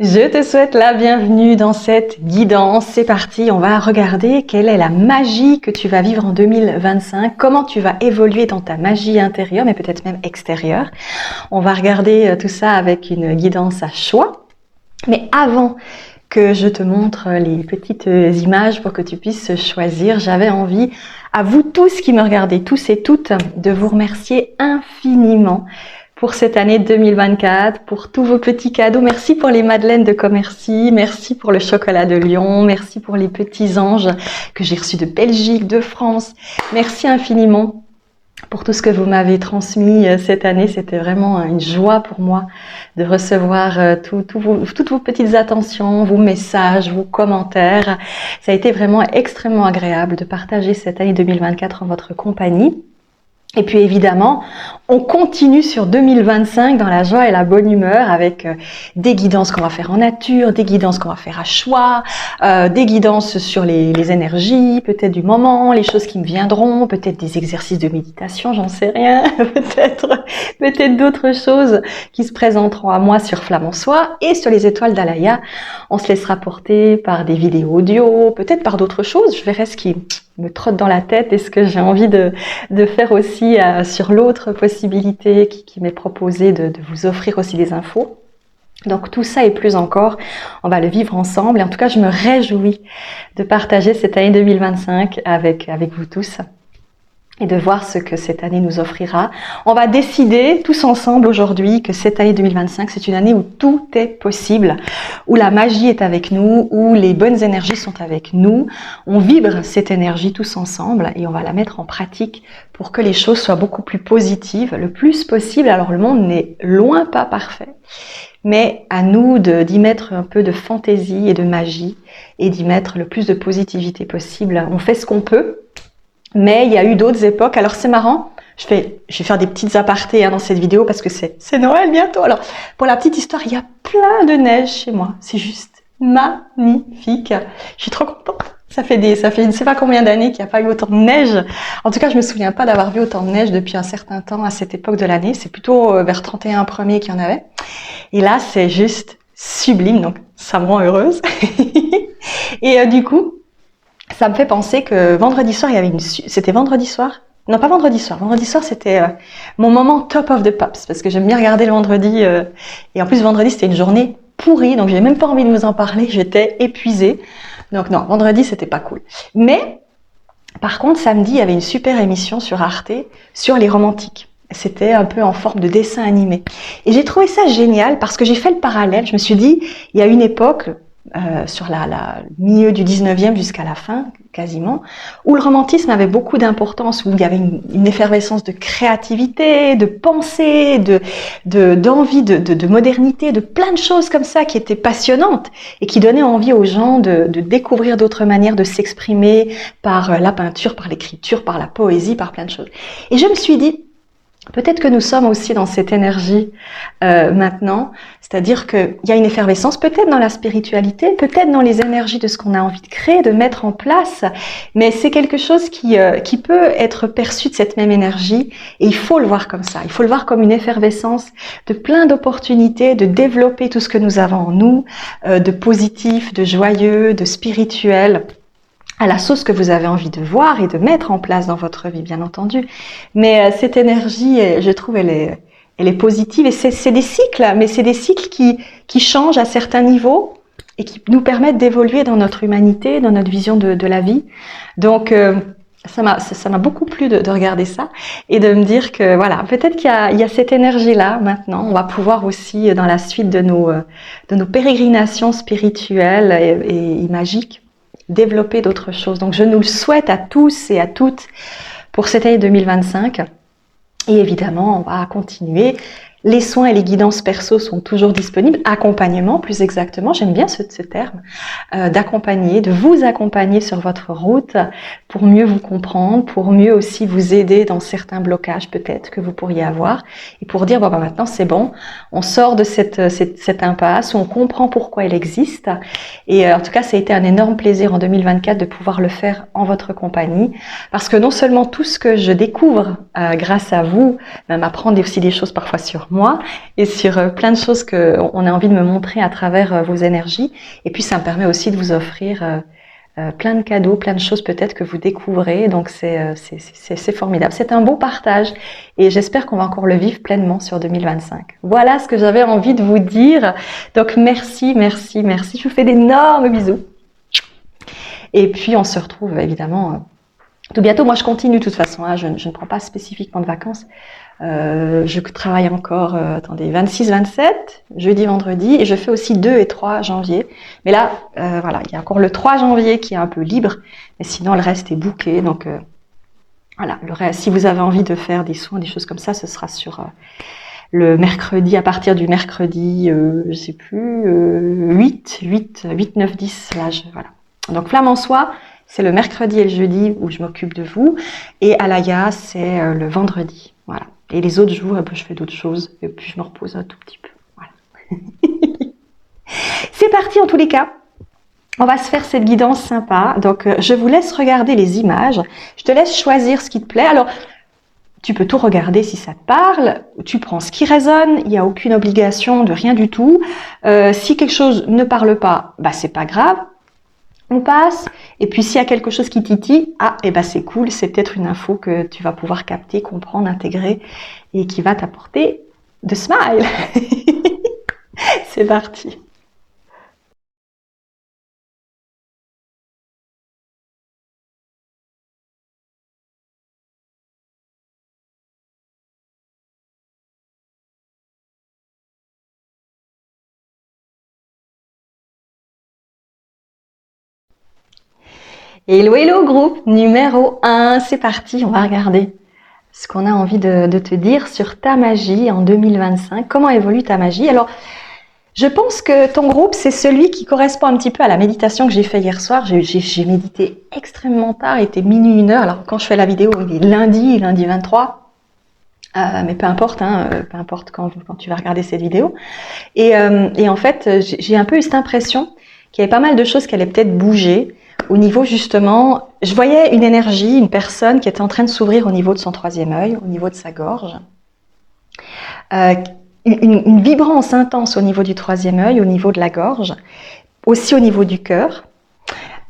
Je te souhaite la bienvenue dans cette guidance. C'est parti, on va regarder quelle est la magie que tu vas vivre en 2025, comment tu vas évoluer dans ta magie intérieure, mais peut-être même extérieure. On va regarder tout ça avec une guidance à choix. Mais avant que je te montre les petites images pour que tu puisses choisir, j'avais envie, à vous tous qui me regardez, tous et toutes, de vous remercier infiniment pour cette année 2024, pour tous vos petits cadeaux. Merci pour les madeleines de Commercy, merci pour le chocolat de Lyon, merci pour les petits anges que j'ai reçus de Belgique, de France. Merci infiniment pour tout ce que vous m'avez transmis cette année. C'était vraiment une joie pour moi de recevoir toutes vos petites attentions, vos messages, vos commentaires. Ça a été vraiment extrêmement agréable de partager cette année 2024 en votre compagnie. Et puis évidemment, on continue sur 2025 dans la joie et la bonne humeur avec des guidances qu'on va faire en nature, des guidances qu'on va faire à choix, des guidances sur les énergies, peut-être du moment, les choses qui me viendront, peut-être des exercices de méditation, j'en sais rien, peut-être d'autres choses qui se présenteront à moi sur Flamme en Soi et sur les étoiles d'Alaya. On se laissera porter par des vidéos audio, peut-être par d'autres choses, je verrai ce qui me trotte dans la tête et ce que j'ai envie de faire aussi sur l'autre possibilité qui m'est proposée de vous offrir aussi des infos. Donc tout ça et plus encore, on va le vivre ensemble. Et en tout cas, je me réjouis de partager cette année 2025 avec vous tous et de voir ce que cette année nous offrira. On va décider tous ensemble aujourd'hui que cette année 2025, c'est une année où tout est possible, où la magie est avec nous, où les bonnes énergies sont avec nous. On vibre cette énergie tous ensemble et on va la mettre en pratique pour que les choses soient beaucoup plus positives, le plus possible. Alors le monde n'est loin pas parfait, mais à nous d'y mettre un peu de fantaisie et de magie et d'y mettre le plus de positivité possible. On fait ce qu'on peut. Mais il y a eu d'autres époques. Alors c'est marrant, je vais faire des petites apartés dans cette vidéo parce que c'est Noël bientôt. Alors pour la petite histoire, il y a plein de neige chez moi. C'est juste magnifique. Je suis trop contente. Ça fait je ne sais pas combien d'années qu'il n'y a pas eu autant de neige. En tout cas, je me souviens pas d'avoir vu autant de neige depuis un certain temps à cette époque de l'année. C'est plutôt vers 31 premier qu'il y en avait. Et là, c'est juste sublime. Donc ça me rend heureuse. Et du coup, ça me fait penser que vendredi soir, il y avait c'était vendredi soir? Non, pas vendredi soir. Vendredi soir, c'était mon moment top of the pops parce que j'aime bien regarder le vendredi. Et en plus, vendredi, c'était une journée pourrie, donc j'ai même pas envie de vous en parler. J'étais épuisée. Donc non, vendredi, c'était pas cool. Mais par contre, samedi, il y avait une super émission sur Arte sur les romantiques. C'était un peu en forme de dessin animé. Et j'ai trouvé ça génial parce que j'ai fait le parallèle. Je me suis dit, il y a une époque sur le milieu du 19e jusqu'à la fin, quasiment, où le romantisme avait beaucoup d'importance, où il y avait une effervescence de créativité, de pensée, d'envie, de modernité, de plein de choses comme ça qui étaient passionnantes et qui donnaient envie aux gens de découvrir d'autres manières de s'exprimer par la peinture, par l'écriture, par la poésie, par plein de choses. Et je me suis dit, peut-être que nous sommes aussi dans cette énergie maintenant, c'est-à-dire qu'il y a une effervescence peut-être dans la spiritualité, peut-être dans les énergies de ce qu'on a envie de créer, de mettre en place, mais c'est quelque chose qui peut être perçu de cette même énergie et il faut le voir comme ça, il faut le voir comme une effervescence de plein d'opportunités, de développer tout ce que nous avons en nous, de positif, de joyeux, de spirituel, à la sauce que vous avez envie de voir et de mettre en place dans votre vie, bien entendu. Mais cette énergie, je trouve, elle est positive et c'est des cycles, mais c'est des cycles qui changent à certains niveaux et qui nous permettent d'évoluer dans notre humanité, dans notre vision de la vie. Donc, ça m'a beaucoup plu de regarder ça et de me dire que voilà, peut-être qu'il y a cette énergie-là maintenant. On va pouvoir aussi, dans la suite de nos pérégrinations spirituelles et magiques, développer d'autres choses. Donc je nous le souhaite à tous et à toutes pour cette année 2025. Et évidemment, on va continuer. Les soins et les guidances perso sont toujours disponibles. Accompagnement, plus exactement, j'aime bien ce terme, d'accompagner, de vous accompagner sur votre route pour mieux vous comprendre, pour mieux aussi vous aider dans certains blocages peut-être que vous pourriez avoir et pour dire bon maintenant c'est bon, on sort de cette impasse, on comprend pourquoi elle existe et en tout cas ça a été un énorme plaisir en 2024 de pouvoir le faire en votre compagnie parce que non seulement tout ce que je découvre grâce à vous, m'apprendre aussi des choses parfois sur moi et sur plein de choses qu'on a envie de me montrer à travers vos énergies. Et puis, ça me permet aussi de vous offrir plein de cadeaux, plein de choses peut-être que vous découvrez. Donc, c'est formidable. C'est un beau partage et j'espère qu'on va encore le vivre pleinement sur 2025. Voilà ce que j'avais envie de vous dire. Donc, merci, merci, merci. Je vous fais d'énormes bisous. Et puis, on se retrouve évidemment tout bientôt. Moi, je continue de toute façon. Hein, je ne prends pas spécifiquement de vacances. Je travaille encore, attendez, 26, 27, jeudi, vendredi, et je fais aussi 2 et 3 janvier. Mais là, voilà, il y a encore le 3 janvier qui est un peu libre, mais sinon le reste est booké. Donc voilà, le reste, si vous avez envie de faire des soins, des choses comme ça, ce sera sur le mercredi, à partir du mercredi, je sais plus, 8, 9, 10, là, voilà. Donc Flamme en Soi, c'est le mercredi et le jeudi où je m'occupe de vous, et Alaya, c'est le vendredi, voilà. Et les autres jours, je fais d'autres choses, et puis je me repose un tout petit peu. Voilà. C'est parti en tous les cas. On va se faire cette guidance sympa. Donc, je vous laisse regarder les images. Je te laisse choisir ce qui te plaît. Alors, tu peux tout regarder si ça te parle. Tu prends ce qui résonne. Il n'y a aucune obligation de rien du tout. Si quelque chose ne parle pas, bah c'est pas grave. On passe, et puis s'il y a quelque chose qui titille, c'est cool, c'est peut-être une info que tu vas pouvoir capter, comprendre, intégrer, et qui va t'apporter de smile. C'est parti. Et hello groupe numéro 1, c'est parti, on va regarder ce qu'on a envie de te dire sur ta magie en 2025. Comment évolue ta magie? Alors, je pense que ton groupe, c'est celui qui correspond un petit peu à la méditation que j'ai fait hier soir. J'ai médité extrêmement tard, il était minuit, 1h. Alors, quand je fais la vidéo, il est lundi 23. Mais peu importe, peu importe quand tu vas regarder cette vidéo. Et en fait, j'ai un peu eu cette impression qu'il y avait pas mal de choses qui allaient peut-être bouger. Au niveau justement, je voyais une énergie, une personne qui était en train de s'ouvrir au niveau de son 3e œil, au niveau de sa gorge. Une vibrance intense au niveau du 3e œil, au niveau de la gorge, aussi au niveau du cœur.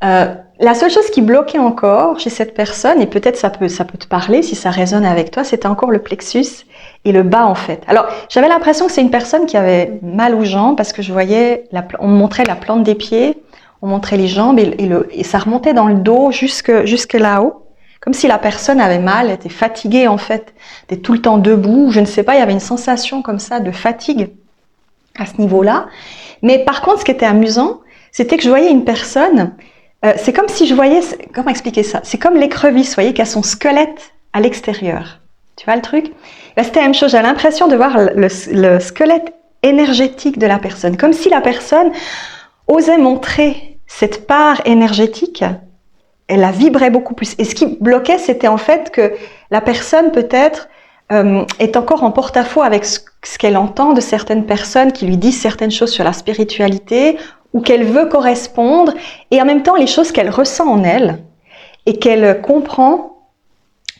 La seule chose qui bloquait encore chez cette personne, et peut-être ça peut te parler si ça résonne avec toi, c'était encore le plexus et le bas en fait. Alors j'avais l'impression que c'est une personne qui avait mal aux jambes parce que je voyais, on me montrait la plante des pieds, on montrait les jambes et ça remontait dans le dos jusque là-haut. Comme si la personne avait mal, était fatiguée en fait, était tout le temps debout, je ne sais pas, il y avait une sensation comme ça de fatigue à ce niveau-là. Mais par contre, ce qui était amusant, c'était que je voyais une personne, c'est comme si je voyais, comment expliquer ça? C'est comme l'écrevisse, vous voyez, qui a son squelette à l'extérieur. Tu vois le truc? Là, c'était la même chose, j'ai l'impression de voir le squelette énergétique de la personne, comme si la personne osait montrer cette part énergétique, elle la vibrait beaucoup plus. Et ce qui bloquait, c'était en fait que la personne peut-être est encore en porte-à-faux avec ce qu'elle entend de certaines personnes qui lui disent certaines choses sur la spiritualité ou qu'elle veut correspondre, et en même temps les choses qu'elle ressent en elle et qu'elle comprend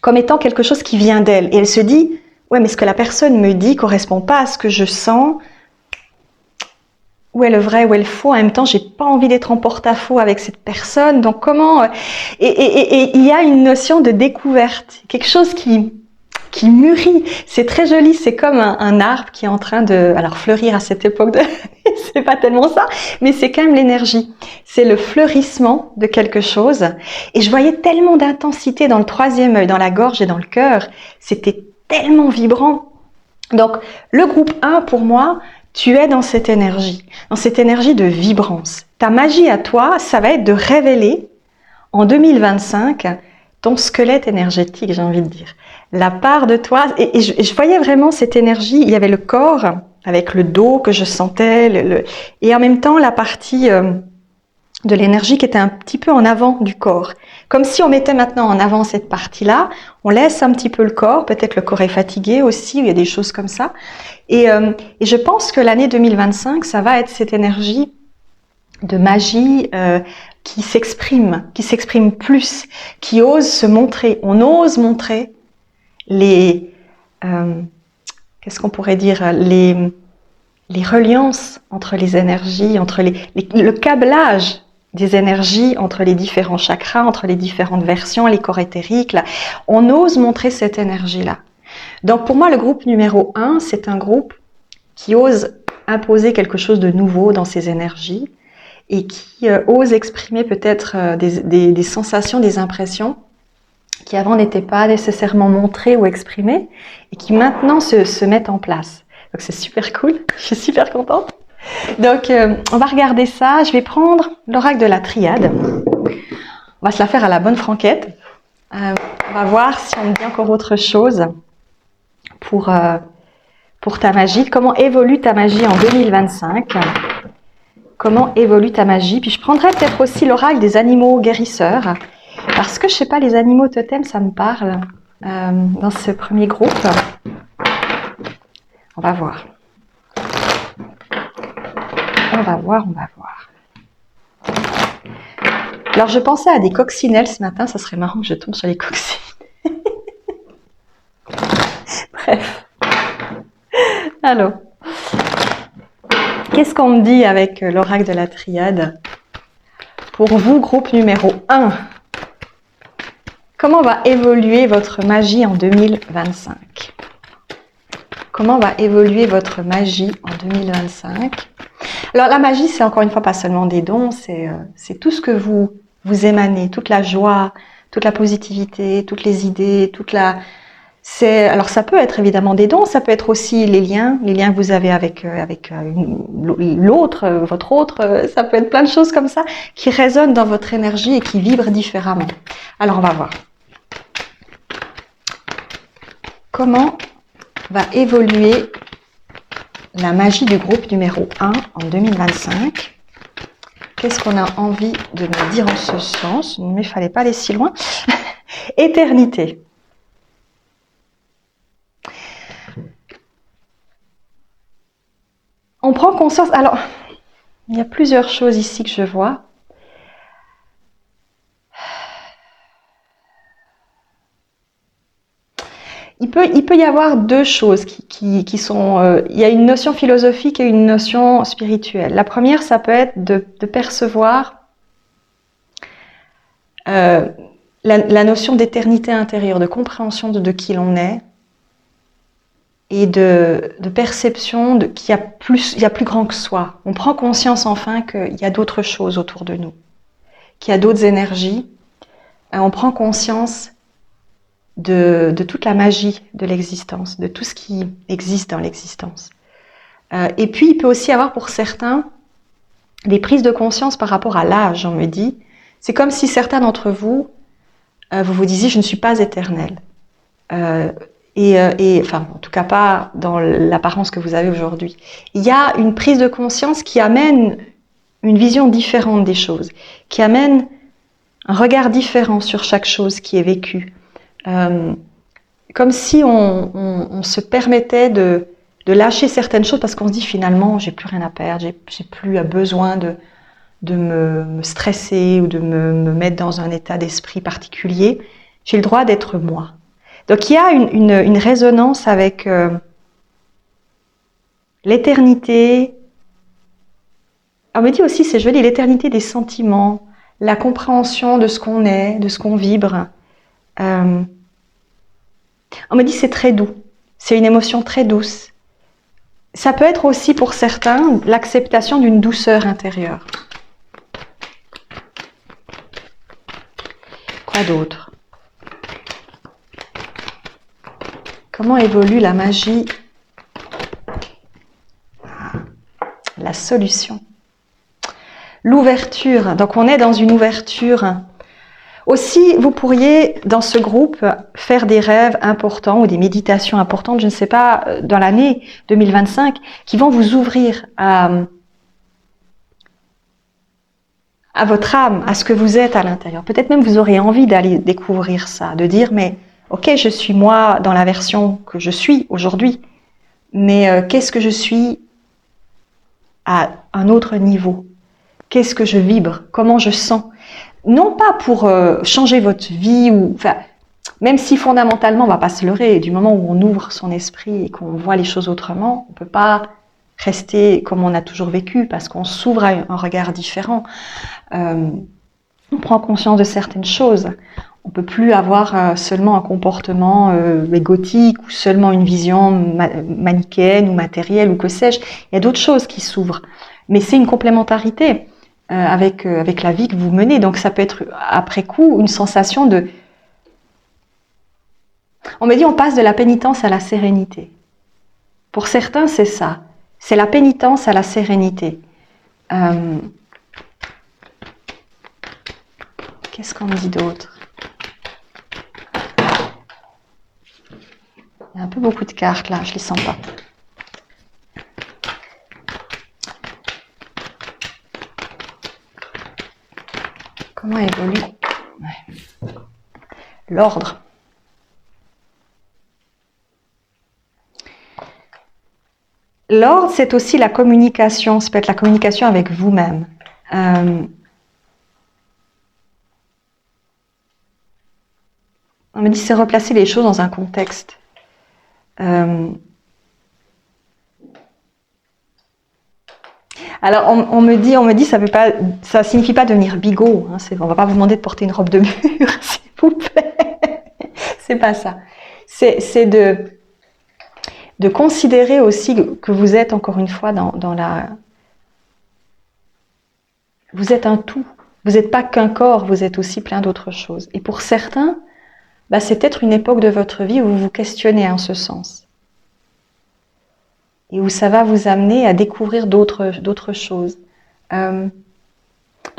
comme étant quelque chose qui vient d'elle. Et elle se dit, ouais, mais ce que la personne me dit correspond pas à ce que je sens. Où est le vrai, où est le faux? En même temps, j'ai pas envie d'être en porte-à-faux avec cette personne. Donc comment et il y a une notion de découverte, quelque chose qui mûrit. C'est très joli. C'est comme un arbre qui est en train de fleurir à cette époque. C'est pas tellement ça, mais c'est quand même l'énergie. C'est le fleurissement de quelque chose. Et je voyais tellement d'intensité dans le 3e œil, dans la gorge et dans le cœur. C'était tellement vibrant. Donc le groupe 1 pour moi. Tu es dans cette énergie de vibrance. Ta magie à toi, ça va être de révéler en 2025 ton squelette énergétique, j'ai envie de dire. La part de toi, et je voyais vraiment cette énergie, il y avait le corps avec le dos que je sentais, et en même temps la partie de l'énergie qui était un petit peu en avant du corps. Comme si on mettait maintenant en avant cette partie-là, on laisse un petit peu le corps, peut-être le corps est fatigué aussi, il y a des choses comme ça. Et je pense que l'année 2025, ça va être cette énergie de magie qui s'exprime plus, qui ose se montrer. On ose montrer les qu'est-ce qu'on pourrait dire, les reliances entre les énergies, entre le câblage des énergies entre les différents chakras, entre les différentes versions, les corps éthériques. Là. On ose montrer cette énergie-là. Donc pour moi, le groupe numéro 1, c'est un groupe qui ose imposer quelque chose de nouveau dans ses énergies et qui ose exprimer peut-être des sensations, des impressions qui avant n'étaient pas nécessairement montrées ou exprimées et qui maintenant se mettent en place. Donc c'est super cool, je suis super contente. Donc on va regarder ça, je vais prendre l'oracle de la triade. On va se la faire à la bonne franquette. On va voir si on me dit encore autre chose pour ta magie. Comment évolue ta magie en 2025 ? Comment évolue ta magie ? Puis je prendrai peut-être aussi l'oracle des animaux guérisseurs. Parce que je sais pas, les animaux totems, ça me parle dans ce premier groupe. On va voir. On va voir. Alors je pensais à des coccinelles ce matin, ça serait marrant que je tombe sur les coccinelles. Bref. Alors, qu'est-ce qu'on me dit avec l'oracle de la triade ? Pour vous, groupe numéro 1, comment va évoluer votre magie en 2025 ? Comment va évoluer votre magie en 2025 ? Alors la magie, c'est encore une fois pas seulement des dons, c'est tout ce que vous émanez, toute la joie, toute la positivité, toutes les idées, alors ça peut être évidemment des dons, ça peut être aussi les liens que vous avez avec l'autre, votre autre, ça peut être plein de choses comme ça qui résonnent dans votre énergie et qui vibrent différemment. Alors on va voir. Comment va évoluer la magie du groupe numéro 1 en 2025. Qu'est-ce qu'on a envie de me dire en ce sens ? Mais il ne fallait pas aller si loin. Éternité. On prend conscience... Alors, il y a plusieurs choses ici que je vois. Il peut y avoir deux choses qui sont... il y a une notion philosophique et une notion spirituelle. La première, ça peut être de percevoir la notion d'éternité intérieure, de compréhension de qui l'on est et de perception qu'il y a plus grand que soi. On prend conscience enfin qu'il y a d'autres choses autour de nous, qu'il y a d'autres énergies. On prend conscience de toute la magie de l'existence, de tout ce qui existe dans l'existence. Et puis, il peut aussi y avoir pour certains des prises de conscience par rapport à l'âge, on me dit. C'est comme si certains d'entre vous, vous vous disiez « je ne suis pas éternel ». Enfin, en tout cas pas dans l'apparence que vous avez aujourd'hui. Il y a une prise de conscience qui amène une vision différente des choses, qui amène un regard différent sur chaque chose qui est vécue. Comme si on se permettait de lâcher certaines choses parce qu'on se dit finalement j'ai plus rien à perdre, j'ai plus besoin de me stresser ou de me mettre dans un état d'esprit particulier. J'ai le droit d'être moi. Donc il y a une résonance avec l'éternité. On me dit aussi, c'est joli, l'éternité des sentiments, la compréhension de ce qu'on est, de ce qu'on vibre. On me dit c'est très doux, c'est une émotion très douce. Ça peut être aussi pour certains l'acceptation d'une douceur intérieure. Quoi d'autre ? Comment évolue la magie ? La solution. L'ouverture. Donc on est dans une ouverture. Aussi, vous pourriez, dans ce groupe, faire des rêves importants ou des méditations importantes, je ne sais pas, dans l'année 2025, qui vont vous ouvrir à votre âme, à ce que vous êtes à l'intérieur. Peut-être même vous aurez envie d'aller découvrir ça, de dire, mais ok, je suis moi dans la version que je suis aujourd'hui, mais qu'est-ce que je suis à un autre niveau ? Qu'est-ce que je vibre ? Comment je sens ? Non pas pour changer votre vie, ou enfin, Même si fondamentalement, on ne va pas se leurrer, du moment où on ouvre son esprit et qu'on voit les choses autrement, on ne peut pas rester comme on a toujours vécu, parce qu'on s'ouvre à un regard différent. On prend conscience de certaines choses. On ne peut plus avoir seulement un comportement égotique, ou seulement une vision manichéenne ou matérielle, ou que sais-je. Il y a d'autres choses qui s'ouvrent. Mais c'est une complémentarité avec la vie que vous menez. Donc ça peut être, après coup, une sensation de... On me dit, on passe de la pénitence à la sérénité. Pour certains, c'est ça. C'est la pénitence à la sérénité. Qu'est-ce qu'on me dit d'autre? Il y a un peu beaucoup de cartes là, je ne les sens pas. Comment évolue l'ordre? L'ordre, c'est aussi la communication. Ça peut être la communication avec vous-même. On me dit, c'est replacer les choses dans un contexte. Alors, on me dit, ça signifie pas devenir bigot. Hein, on va pas vous demander de porter une robe de mur, s'il vous plaît. C'est pas ça. C'est de considérer aussi que vous êtes, encore une fois, dans la... Vous êtes un tout. Vous n'êtes pas qu'un corps, vous êtes aussi plein d'autres choses. Et pour certains, c'est peut-être une époque de votre vie où vous vous questionnez en ce sens. Et où ça va vous amener à découvrir d'autres choses. De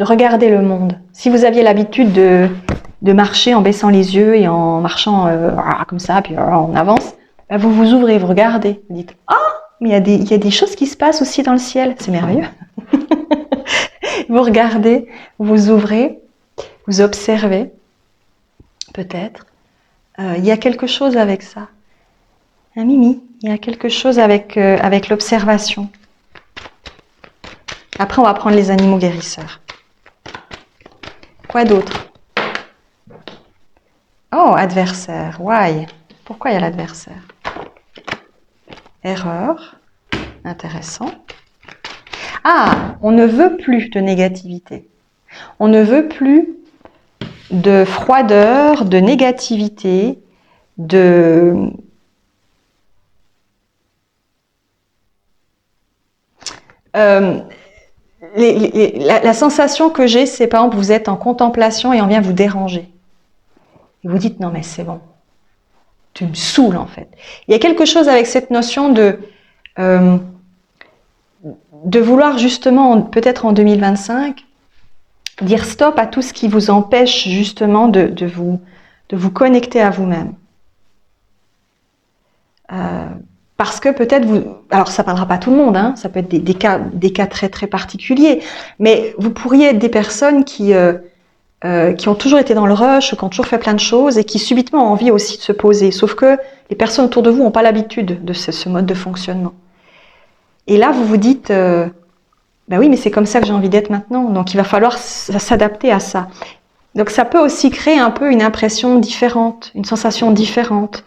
regarder le monde. Si vous aviez l'habitude de marcher en baissant les yeux et en marchant comme ça, puis on avance, vous vous ouvrez, vous regardez. Vous dites, ah, mais il y a des choses qui se passent aussi dans le ciel. C'est merveilleux. Vous regardez, vous ouvrez, vous observez, peut-être. Il y a quelque chose avec ça. Un Mimi, il y a quelque chose avec l'observation. Après, on va prendre les animaux guérisseurs. Quoi d'autre? Oh, adversaire. Why? Pourquoi il y a l'adversaire? Erreur. Intéressant. Ah, on ne veut plus de négativité. On ne veut plus de froideur, de négativité, la sensation que j'ai, c'est par exemple, vous êtes en contemplation et on vient vous déranger. Et vous dites, non mais c'est bon, tu me saoules en fait. Il y a quelque chose avec cette notion de vouloir justement, peut-être en 2025, dire stop à tout ce qui vous empêche justement de vous connecter à vous-même. Parce que peut-être alors ça parlera pas à tout le monde, hein, ça peut être des cas très très particuliers, mais vous pourriez être des personnes qui ont toujours été dans le rush, qui ont toujours fait plein de choses et qui subitement ont envie aussi de se poser. Sauf que les personnes autour de vous n'ont pas l'habitude de ce mode de fonctionnement. Et là, vous vous dites, ben oui, mais c'est comme ça que j'ai envie d'être maintenant. Donc il va falloir s'adapter à ça. Donc ça peut aussi créer un peu une impression différente, une sensation différente,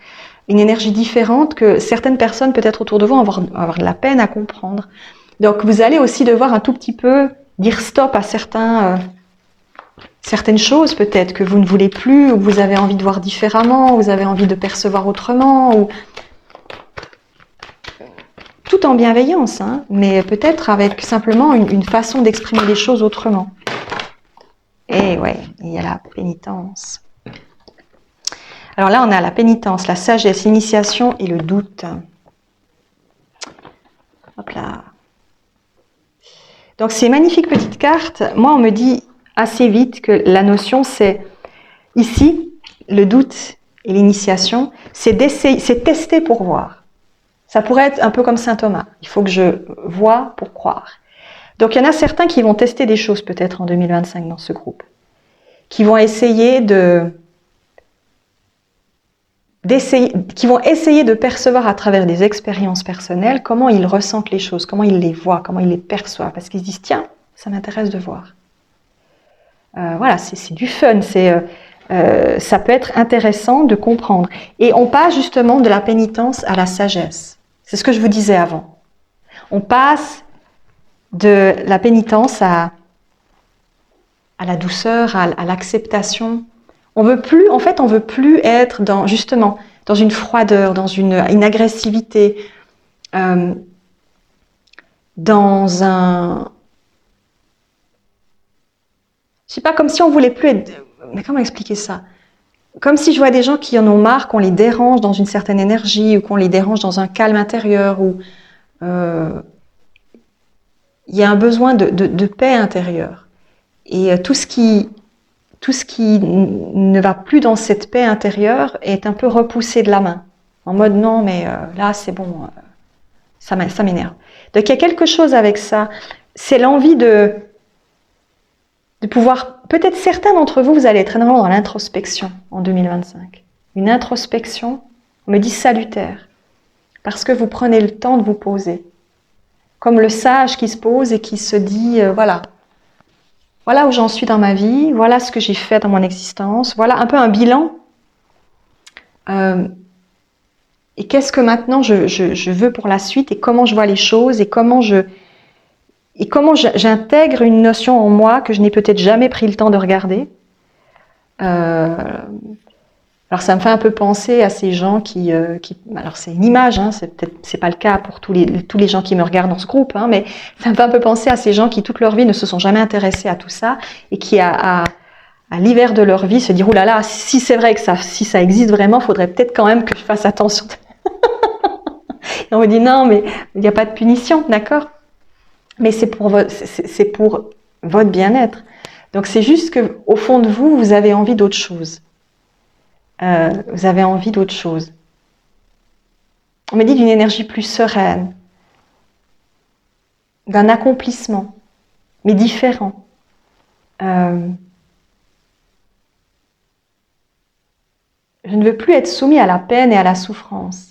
une énergie différente que certaines personnes peut-être autour de vous vont avoir de la peine à comprendre. Donc vous allez aussi devoir un tout petit peu dire stop à certaines choses peut-être que vous ne voulez plus, ou que vous avez envie de voir différemment, ou vous avez envie de percevoir autrement, ou tout en bienveillance, hein, mais peut-être avec simplement une façon d'exprimer les choses autrement. Et ouais, il y a la pénitence. Alors là, on a la pénitence, la sagesse, l'initiation et le doute. Hop là. Donc ces magnifiques petites cartes, moi on me dit assez vite que la notion c'est, ici, le doute et l'initiation, c'est tester pour voir. Ça pourrait être un peu comme Saint Thomas. Il faut que je vois pour croire. Donc il y en a certains qui vont tester des choses peut-être en 2025 dans ce groupe. Qui vont essayer qui vont essayer de percevoir à travers des expériences personnelles comment ils ressentent les choses, comment ils les voient, comment ils les perçoivent. Parce qu'ils se disent, tiens, ça m'intéresse de voir. Voilà, c'est du fun. ça peut être intéressant de comprendre. Et on passe justement de la pénitence à la sagesse. C'est ce que je vous disais avant. On passe de la pénitence à la douceur, à l'acceptation. On veut plus être justement dans une froideur, dans une agressivité, dans un... Je sais pas, comme si on voulait plus être... Mais comment expliquer ça? Comme si je vois des gens qui en ont marre, qu'on les dérange dans une certaine énergie, ou qu'on les dérange dans un calme intérieur, ou il y a un besoin de paix intérieure. Et tout ce qui ne va plus dans cette paix intérieure est un peu repoussé de la main. En mode non, mais là c'est bon, ça m'énerve. Donc il y a quelque chose avec ça. C'est l'envie de pouvoir... Peut-être certains d'entre vous, vous allez être énormément dans l'introspection en 2025. Une introspection, on me dit salutaire. Parce que vous prenez le temps de vous poser. Comme le sage qui se pose et qui se dit, voilà où j'en suis dans ma vie, voilà ce que j'ai fait dans mon existence, voilà un peu un bilan. Et qu'est-ce que maintenant je veux pour la suite, et comment je vois les choses, et comment j'intègre une notion en moi que je n'ai peut-être jamais pris le temps de regarder. Alors ça me fait un peu penser à ces gens qui alors c'est une image, hein, c'est pas le cas pour tous les gens qui me regardent dans ce groupe, hein, mais ça me fait un peu penser à ces gens qui toute leur vie ne se sont jamais intéressés à tout ça et qui à l'hiver de leur vie se disent oh là là, si c'est vrai que si ça existe vraiment, faudrait peut-être quand même que je fasse attention. Et on me dit non, mais il n'y a pas de punition, d'accord? Mais c'est pour votre bien-être. Donc c'est juste que au fond de vous, vous avez envie d'autre chose. Vous avez envie d'autre chose. On me dit d'une énergie plus sereine, d'un accomplissement, mais différent. Je ne veux plus être soumis à la peine et à la souffrance.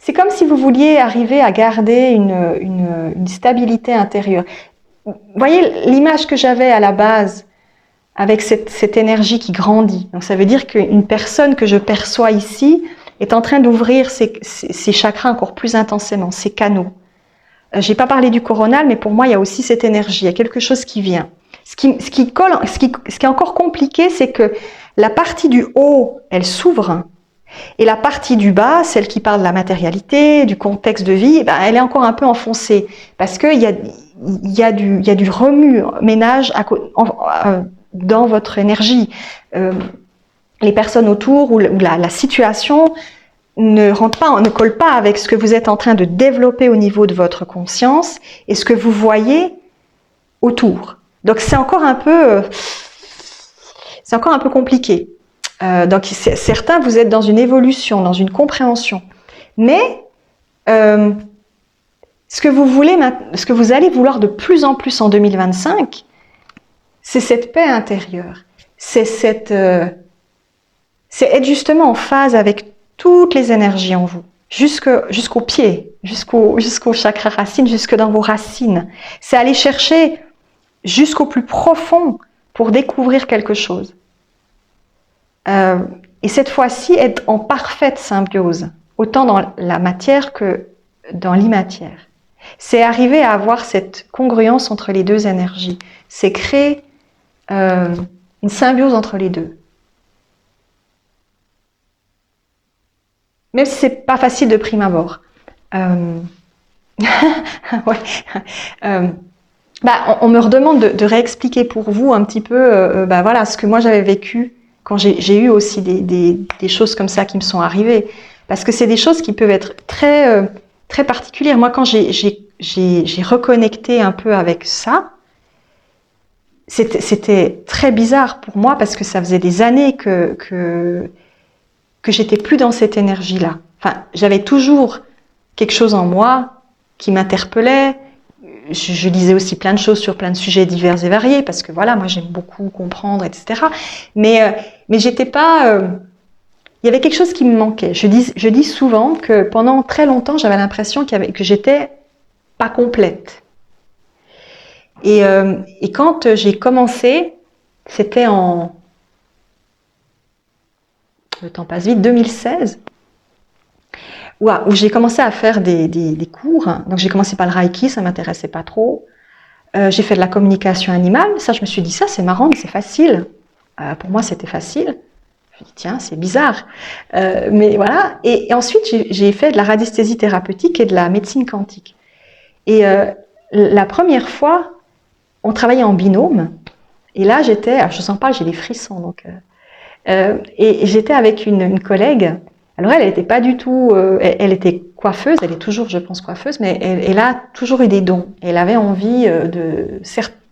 C'est comme si vous vouliez arriver à garder une stabilité intérieure. Vous voyez l'image que j'avais à la base avec cette énergie qui grandit. Donc ça veut dire qu'une personne que je perçois ici est en train d'ouvrir ses chakras encore plus intensément, ses canaux. J'ai pas parlé du coronal, mais pour moi il y a aussi cette énergie, il y a quelque chose qui vient. Ce qui est encore compliqué, c'est que la partie du haut, elle s'ouvre, et la partie du bas, celle qui parle de la matérialité, du contexte de vie, elle est encore un peu enfoncée, parce qu'il y a du remue-ménage dans votre énergie. Les personnes autour ou la situation ne colle pas avec ce que vous êtes en train de développer au niveau de votre conscience et ce que vous voyez autour. Donc c'est encore un peu compliqué. Donc certains, vous êtes dans une évolution, dans une compréhension. Mais ce que vous allez vouloir de plus en plus en 2025, c'est cette paix intérieure. C'est être justement en phase avec toutes les énergies en vous, jusqu'au pied, jusqu'au chakra racine, jusque dans vos racines. C'est aller chercher jusqu'au plus profond pour découvrir quelque chose. Et cette fois-ci, être en parfaite symbiose, autant dans la matière que dans l'immatère. C'est arriver à avoir cette congruence entre les deux énergies. C'est créer une symbiose entre les deux. Même si c'est pas facile de prime abord. Ouais. On me redemande de réexpliquer pour vous un petit peu voilà, ce que moi j'avais vécu quand j'ai eu aussi des choses comme ça qui me sont arrivées. Parce que c'est des choses qui peuvent être très, très particulières. Moi, quand j'ai reconnecté un peu avec ça, c'était très bizarre pour moi parce que ça faisait des années que j'étais plus dans cette énergie-là. Enfin, j'avais toujours quelque chose en moi qui m'interpellait. Je lisais aussi plein de choses sur plein de sujets divers et variés parce que voilà, moi j'aime beaucoup comprendre, etc. Mais j'étais pas... il y avait quelque chose qui me manquait. Je dis souvent que pendant très longtemps, j'avais l'impression que j'étais pas complète. Et quand j'ai commencé, c'était le temps passe vite, 2016, où j'ai commencé à faire des cours. Donc j'ai commencé par le Reiki, ça m'intéressait pas trop. J'ai fait de la communication animale, ça je me suis dit, ça c'est marrant, c'est facile. Pour moi c'était facile. Je me suis dit, tiens, c'est bizarre. Mais voilà. Et ensuite j'ai fait de la radiesthésie thérapeutique et de la médecine quantique. Et la première fois, on travaillait en binôme. Et là alors je sens pas, j'ai des frissons. Donc, et j'étais avec une collègue. Alors elle n'était pas du tout, elle était coiffeuse, elle est toujours, je pense, coiffeuse, mais elle a toujours eu des dons. Elle avait envie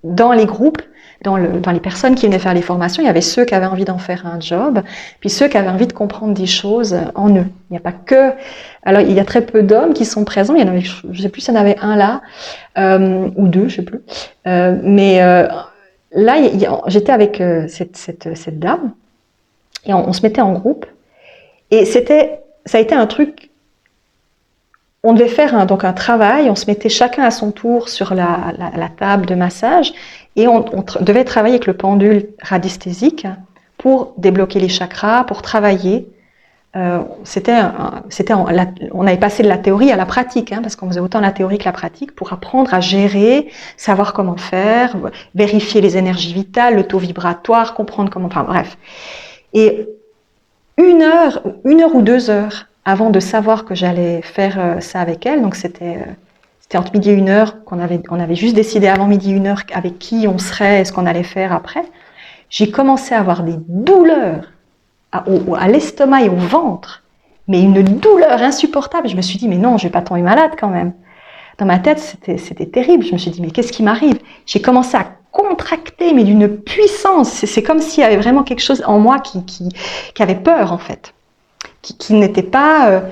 dans les groupes, dans les personnes qui venaient faire les formations, il y avait ceux qui avaient envie d'en faire un job, puis ceux qui avaient envie de comprendre des choses en eux. Il n'y a pas que, alors il y a très peu d'hommes qui sont présents, il y en avait, je sais plus s'il y en avait un là, ou deux, je sais plus, là, j'étais avec cette dame, et on se mettait en groupe. Et ça a été un truc, on devait faire donc un travail, on se mettait chacun à son tour sur la table de massage et on devait travailler avec le pendule radiesthésique pour débloquer les chakras, pour travailler. On avait passé de la théorie à la pratique, parce qu'on faisait autant la théorie que la pratique pour apprendre à gérer, savoir comment faire, vérifier les énergies vitales, le taux vibratoire, comprendre comment, enfin bref. Et une heure ou 2 heures avant de savoir que j'allais faire ça avec elle, donc c'était entre midi et 1h on avait juste décidé avant midi 1h avec qui on serait et ce qu'on allait faire après, j'ai commencé à avoir des douleurs à l'estomac et au ventre, mais une douleur insupportable. Je me suis dit, mais non, je vais pas tomber malade quand même. Dans ma tête, c'était terrible. Je me suis dit, mais qu'est-ce qui m'arrive? J'ai commencé à contracter, mais d'une puissance. C'est comme s'il y avait vraiment quelque chose en moi qui avait peur, en fait. Qui n'était pas...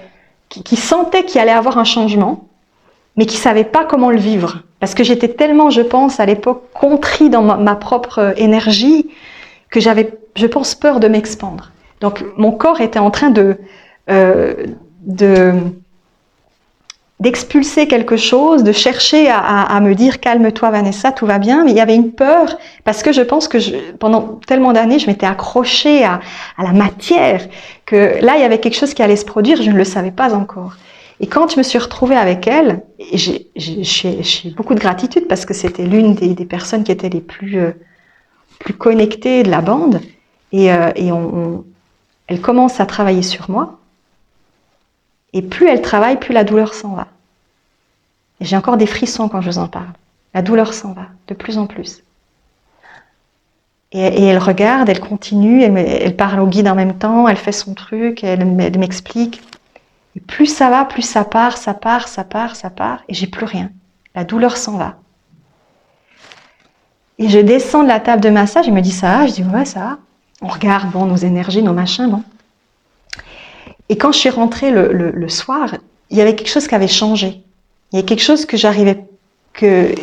qui sentait qu'il allait avoir un changement, mais qui savait pas comment le vivre. Parce que j'étais tellement, je pense, à l'époque, contrit dans ma propre énergie, que j'avais, je pense, peur de m'expandre. Donc, mon corps était en train d'expulser quelque chose, de chercher à me dire « calme-toi Vanessa, tout va bien », mais il y avait une peur, parce que je pense que pendant tellement d'années, je m'étais accrochée à la matière, que là, il y avait quelque chose qui allait se produire, je ne le savais pas encore. Et quand je me suis retrouvée avec elle, j'ai beaucoup de gratitude, parce que c'était l'une des personnes qui étaient les plus connectées de la bande, et elle commence à travailler sur moi. Et plus elle travaille, plus la douleur s'en va. Et j'ai encore des frissons quand je vous en parle. La douleur s'en va, de plus en plus. Et elle regarde, elle continue, elle parle au guide en même temps, elle fait son truc, elle m'explique. Et plus ça va, plus ça part, et j'ai plus rien. La douleur s'en va. Et je descends de la table de massage, il me dit ça va, je dis ouais ça va. On regarde, bon, nos énergies, nos machins, bon. Et quand je suis rentrée le soir, il y avait quelque chose qui avait changé. Il y avait quelque chose que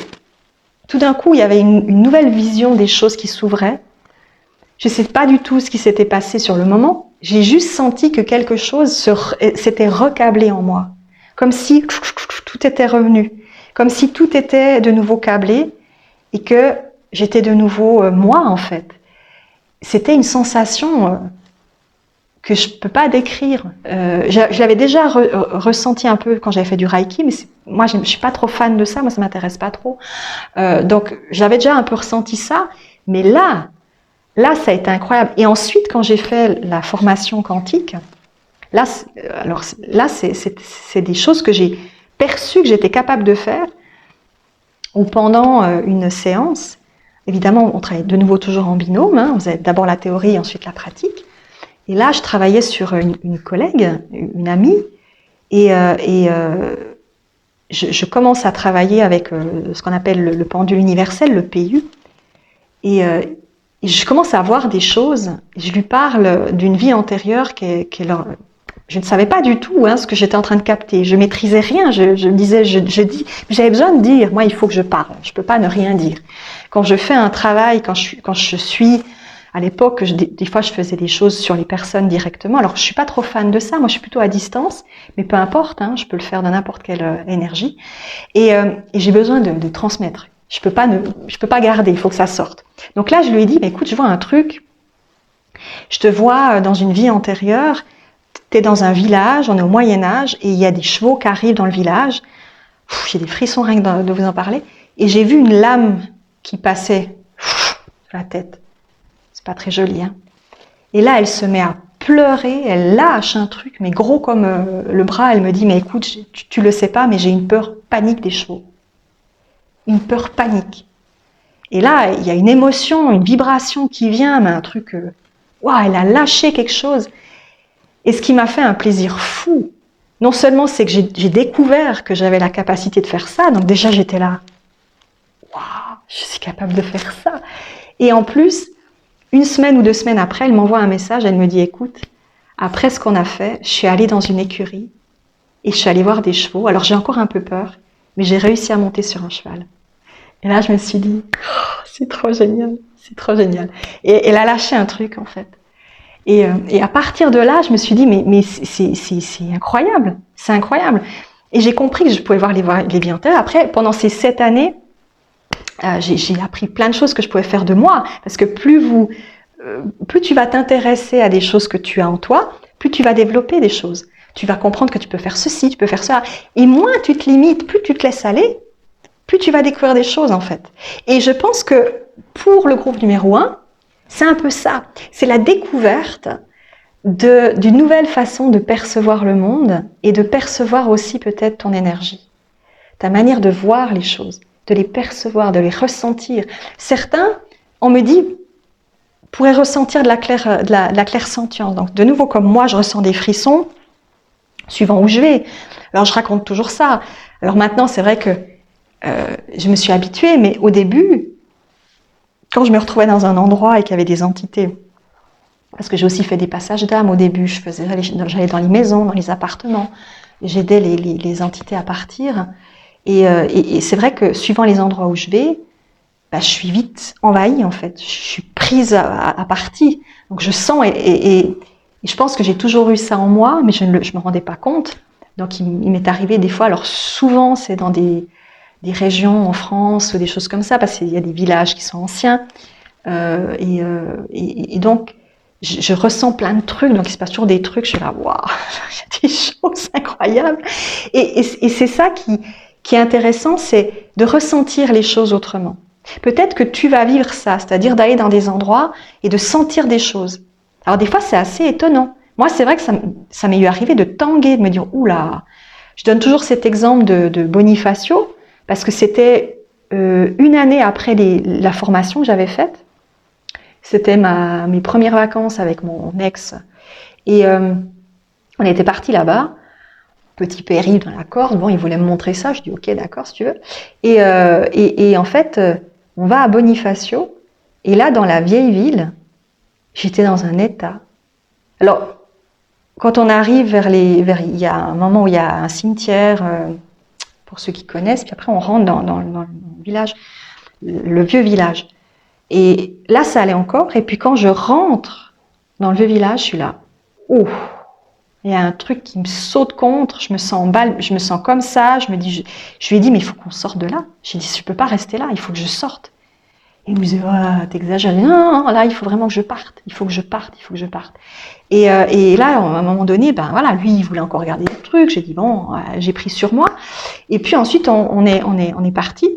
tout d'un coup, il y avait une nouvelle vision des choses qui s'ouvraient. Je ne sais pas du tout ce qui s'était passé sur le moment. J'ai juste senti que quelque chose s'était recablé en moi. Comme si tout était revenu. Comme si tout était de nouveau câblé et que j'étais de nouveau moi, en fait. C'était une sensation... que je peux pas décrire. Je l'avais déjà ressenti un peu quand j'avais fait du Reiki, mais moi je suis pas trop fan de ça, moi ça m'intéresse pas trop. Donc j'avais déjà un peu ressenti ça, mais là ça a été incroyable. Et ensuite quand j'ai fait la formation quantique, là c'est des choses que j'ai perçues que j'étais capable de faire, ou pendant une séance. Évidemment on travaille de nouveau toujours en binôme, on faisait d'abord la théorie, ensuite la pratique. Et là, je travaillais sur une collègue, une amie, et je commence à travailler avec ce qu'on appelle le pendule universel, le PU, et je commence à voir des choses. Je lui parle d'une vie antérieure je ne savais pas du tout ce que j'étais en train de capter. Je maîtrisais rien. Je me disais, j'avais besoin de dire. Moi, il faut que je parle. Je peux pas ne rien dire. Quand je fais un travail, quand je suis à l'époque, des fois, je faisais des choses sur les personnes directement. Alors, je suis pas trop fan de ça. Moi, je suis plutôt à distance, mais peu importe. Je peux le faire de n'importe quelle énergie. Et j'ai besoin de transmettre. Je peux pas garder, il faut que ça sorte. Donc là, je lui ai dit, écoute, je vois un truc, je te vois dans une vie antérieure, tu es dans un village, on est au Moyen-Âge, et il y a des chevaux qui arrivent dans le village. J'ai des frissons rien que de vous en parler. Et j'ai vu une lame qui passait sur la tête. C'est pas très joli, hein. Et là, elle se met à pleurer, elle lâche un truc, mais gros comme le bras. Elle me dit, mais écoute, tu le sais pas, mais j'ai une peur panique des chevaux. Une peur panique. Et là, il y a une émotion, une vibration qui vient, mais un truc... Waouh, elle a lâché quelque chose. Et ce qui m'a fait un plaisir fou, non seulement c'est que j'ai découvert que j'avais la capacité de faire ça, donc déjà j'étais là, waouh, je suis capable de faire ça. Et en plus, une semaine ou 2 semaines après, elle m'envoie un message, elle me dit, écoute, après ce qu'on a fait, je suis allée dans une écurie et je suis allée voir des chevaux. Alors j'ai encore un peu peur, mais j'ai réussi à monter sur un cheval. Et là, je me suis dit, oh, c'est trop génial, c'est trop génial. Et elle a lâché un truc, en fait. Et à partir de là, je me suis dit, mais c'est incroyable, c'est incroyable. Et j'ai compris que je pouvais voir les vies antérieures. Après, pendant ces 7 années, j'ai appris plein de choses que je pouvais faire de moi. Parce que plus tu vas t'intéresser à des choses que tu as en toi, plus tu vas développer des choses. Tu vas comprendre que tu peux faire ceci, tu peux faire cela. Et moins tu te limites, plus tu te laisses aller, plus tu vas découvrir des choses, en fait. Et je pense que pour le groupe numéro 1, c'est un peu ça. C'est la découverte d'une nouvelle façon de percevoir le monde et de percevoir aussi peut-être ton énergie. Ta manière de voir les choses, de les percevoir, de les ressentir. Certains, on me dit, pourraient ressentir de la clairsentience. Donc, de nouveau, comme moi, je ressens des frissons, suivant où je vais. Alors, je raconte toujours ça. Alors maintenant, c'est vrai que je me suis habituée, mais au début, quand je me retrouvais dans un endroit et qu'il y avait des entités, parce que j'ai aussi fait des passages d'âme au début, j'allais dans les maisons, dans les appartements, j'aidais les entités à partir, et c'est vrai que suivant les endroits où je vais, je suis vite envahie en fait, je suis prise à partie, donc je sens, et je pense que j'ai toujours eu ça en moi, mais je me rendais pas compte, donc il m'est arrivé des fois, alors souvent c'est dans des régions en France ou des choses comme ça, parce qu'il y a des villages qui sont anciens. Et donc, je ressens plein de trucs, donc il se passe toujours des trucs, je suis là, waouh, il y a des choses incroyables. Et c'est ça qui est intéressant, c'est de ressentir les choses autrement. Peut-être que tu vas vivre ça, c'est-à-dire d'aller dans des endroits et de sentir des choses. Alors des fois, c'est assez étonnant. Moi, c'est vrai que ça m'est arrivé de tanguer, de me dire, oula, je donne toujours cet exemple de Bonifacio, parce que c'était une année après la formation que j'avais faite. C'était mes premières vacances avec mon ex. Et on était partis là-bas, petit périple dans la corde. Bon, il voulait me montrer ça. Je dis, ok, d'accord, si tu veux. Et en fait, on va à Bonifacio. Et là, dans la vieille ville, j'étais dans un état. Alors, quand on arrive il y a un moment où il y a un cimetière, pour ceux qui connaissent, puis après on rentre dans le village, le vieux village. Et là, ça allait encore. Et puis quand je rentre dans le vieux village, je suis là. Ouf, il y a un truc qui me saute contre. Je me sens comme ça. Je lui ai dit, mais il faut qu'on sorte de là. J'ai dit, je peux pas rester là. Il faut que je sorte. Et il me disait, oh, t'exagères. Non, là, il faut vraiment que je parte. Il faut que je parte. Et là, à un moment donné, voilà, lui, il voulait encore regarder le truc. J'ai dit, bon, j'ai pris sur moi. Et puis ensuite, on est parti.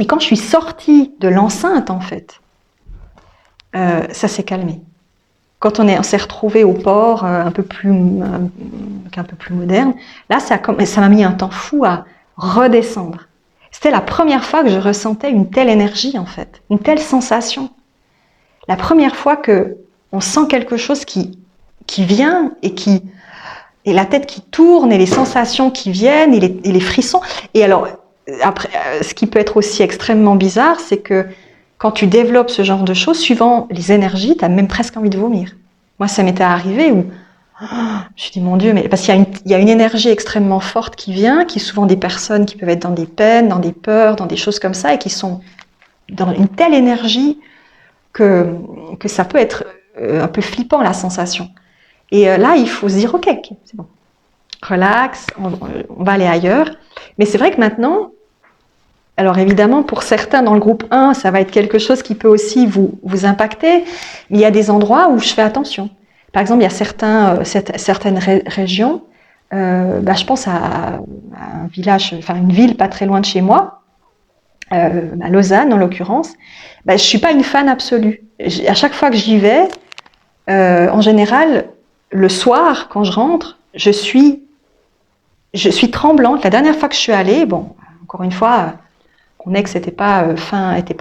Et quand je suis sortie de l'enceinte, en fait, ça s'est calmé. Quand on s'est retrouvé au port, un peu plus moderne, là, ça m'a mis un temps fou à redescendre. C'était la première fois que je ressentais une telle énergie, en fait, une telle sensation. La première fois que on sent quelque chose qui vient et la tête qui tourne et les sensations qui viennent et les frissons. Et alors, après, ce qui peut être aussi extrêmement bizarre, c'est que quand tu développes ce genre de choses, suivant les énergies, tu as même presque envie de vomir. Moi, ça m'était arrivé où je me suis dit, mon Dieu, mais parce qu'il y a une énergie extrêmement forte qui vient, qui est souvent des personnes qui peuvent être dans des peines, dans des peurs, dans des choses comme ça, et qui sont dans une telle énergie que ça peut être un peu flippant, la sensation. Et là, il faut se dire, ok, c'est bon, relax, on va aller ailleurs. Mais c'est vrai que maintenant, Alors évidemment, pour certains dans le groupe 1, ça va être quelque chose qui peut aussi vous impacter. Mais il y a des endroits où je fais attention. Par exemple, il y a certaines régions, je pense à un village, enfin une ville pas très loin de chez moi, à Lausanne en l'occurrence. Je suis pas une fan absolue. À chaque fois que j'y vais, en général, le soir, quand je rentre, je suis tremblante. La dernière fois que je suis allée, bon, encore une fois, mon ex était pas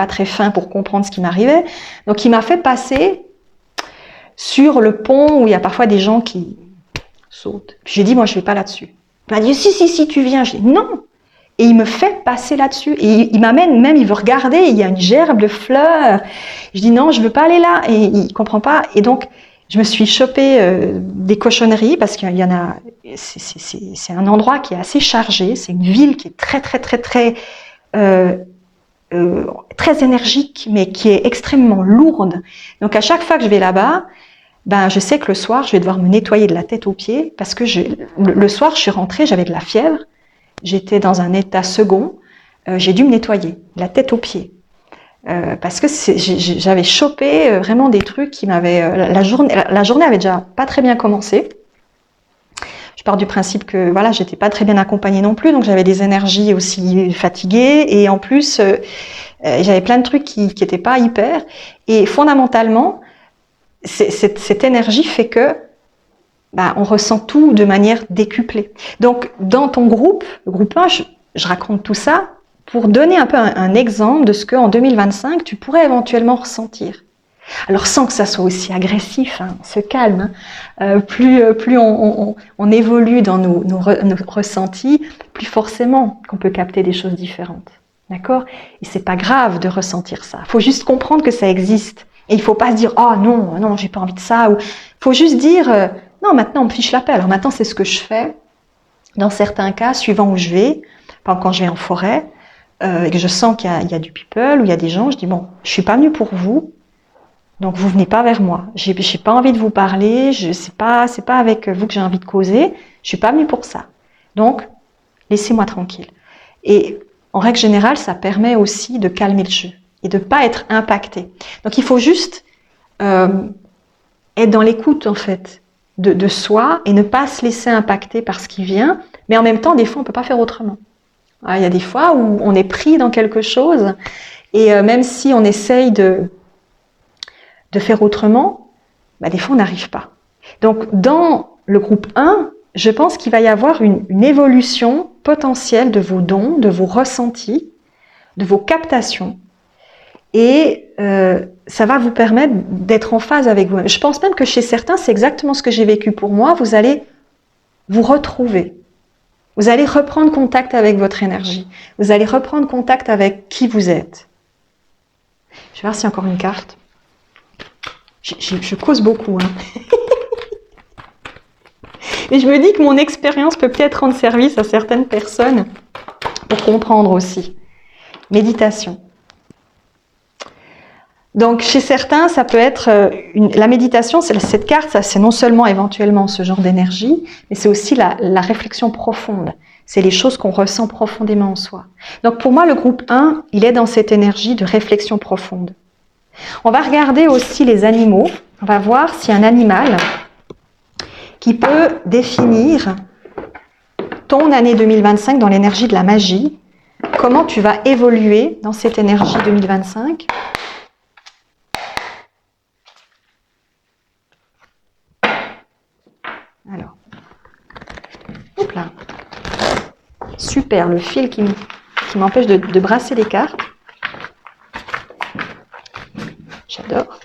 très fin pour comprendre ce qui m'arrivait. Donc, il m'a fait passer sur le pont où il y a parfois des gens qui sautent. Puis j'ai dit, moi, je vais pas là-dessus. Il m'a dit, si, tu viens. J'ai dit, non. Et il me fait passer là-dessus. Et il m'amène, même, il veut regarder, il y a une gerbe de fleurs. Je dis, non, je veux pas aller là. Et il comprend pas. Et donc, je me suis chopé des cochonneries parce qu'il y en a. C'est un endroit qui est assez chargé. C'est une ville qui est très énergique, mais qui est extrêmement lourde. Donc à chaque fois que je vais là-bas, je sais que le soir, je vais devoir me nettoyer de la tête aux pieds parce que le soir, je suis rentrée, j'avais de la fièvre, j'étais dans un état second, j'ai dû me nettoyer de la tête aux pieds. Parce que j'avais chopé vraiment des trucs qui m'avaient... La journée avait déjà pas très bien commencé. Je pars du principe que voilà, j'étais pas très bien accompagnée non plus, donc j'avais des énergies aussi fatiguées et en plus j'avais plein de trucs qui étaient pas hyper. Et fondamentalement, cette énergie fait que on ressent tout de manière décuplée. Donc dans ton groupe, le groupe 1, je raconte tout ça pour donner un peu un exemple de ce qu'en 2025 tu pourrais éventuellement ressentir. Alors sans que ça soit aussi agressif, on se calme. Plus on évolue dans nos ressentis, plus forcément qu'on peut capter des choses différentes. D'accord? Et c'est pas grave de ressentir ça. Il faut juste comprendre que ça existe. Et il faut pas se dire oh non, j'ai pas envie de ça. Ou faut juste dire non, maintenant on me fiche la paix. Alors maintenant c'est ce que je fais. Dans certains cas, suivant où je vais, par exemple quand je vais en forêt et que je sens qu'il y a du people ou il y a des gens, je dis bon, je suis pas venue pour vous. Donc vous venez pas vers moi. J'ai pas envie de vous parler. C'est pas avec vous que j'ai envie de causer. Je suis pas venue pour ça. Donc laissez-moi tranquille. Et en règle générale, ça permet aussi de calmer le jeu et de pas être impacté. Donc il faut juste être dans l'écoute en fait de soi et ne pas se laisser impacter par ce qui vient. Mais en même temps, des fois, on peut pas faire autrement. Il y a des fois où on est pris dans quelque chose et même si on essaye de faire autrement, des fois on n'arrive pas. Donc dans le groupe 1, je pense qu'il va y avoir une évolution potentielle de vos dons, de vos ressentis, de vos captations. Et ça va vous permettre d'être en phase avec vous-même. Je pense même que chez certains, c'est exactement ce que j'ai vécu pour moi. Vous allez vous retrouver. Vous allez reprendre contact avec votre énergie. Vous allez reprendre contact avec qui vous êtes. Je vais voir s'il y a encore une carte. Je cause beaucoup. Et je me dis que mon expérience peut peut-être rendre service à certaines personnes pour comprendre aussi. Méditation. Donc chez certains, ça peut être la méditation, cette carte, c'est non seulement éventuellement ce genre d'énergie, mais c'est aussi la réflexion profonde. C'est les choses qu'on ressent profondément en soi. Donc pour moi, le groupe 1, il est dans cette énergie de réflexion profonde. On va regarder aussi les animaux. On va voir s'il y a un animal qui peut définir ton année 2025 dans l'énergie de la magie. Comment tu vas évoluer dans cette énergie 2025 ? Alors, hop là. Super, le fil qui m'empêche de brasser les cartes. J'adore.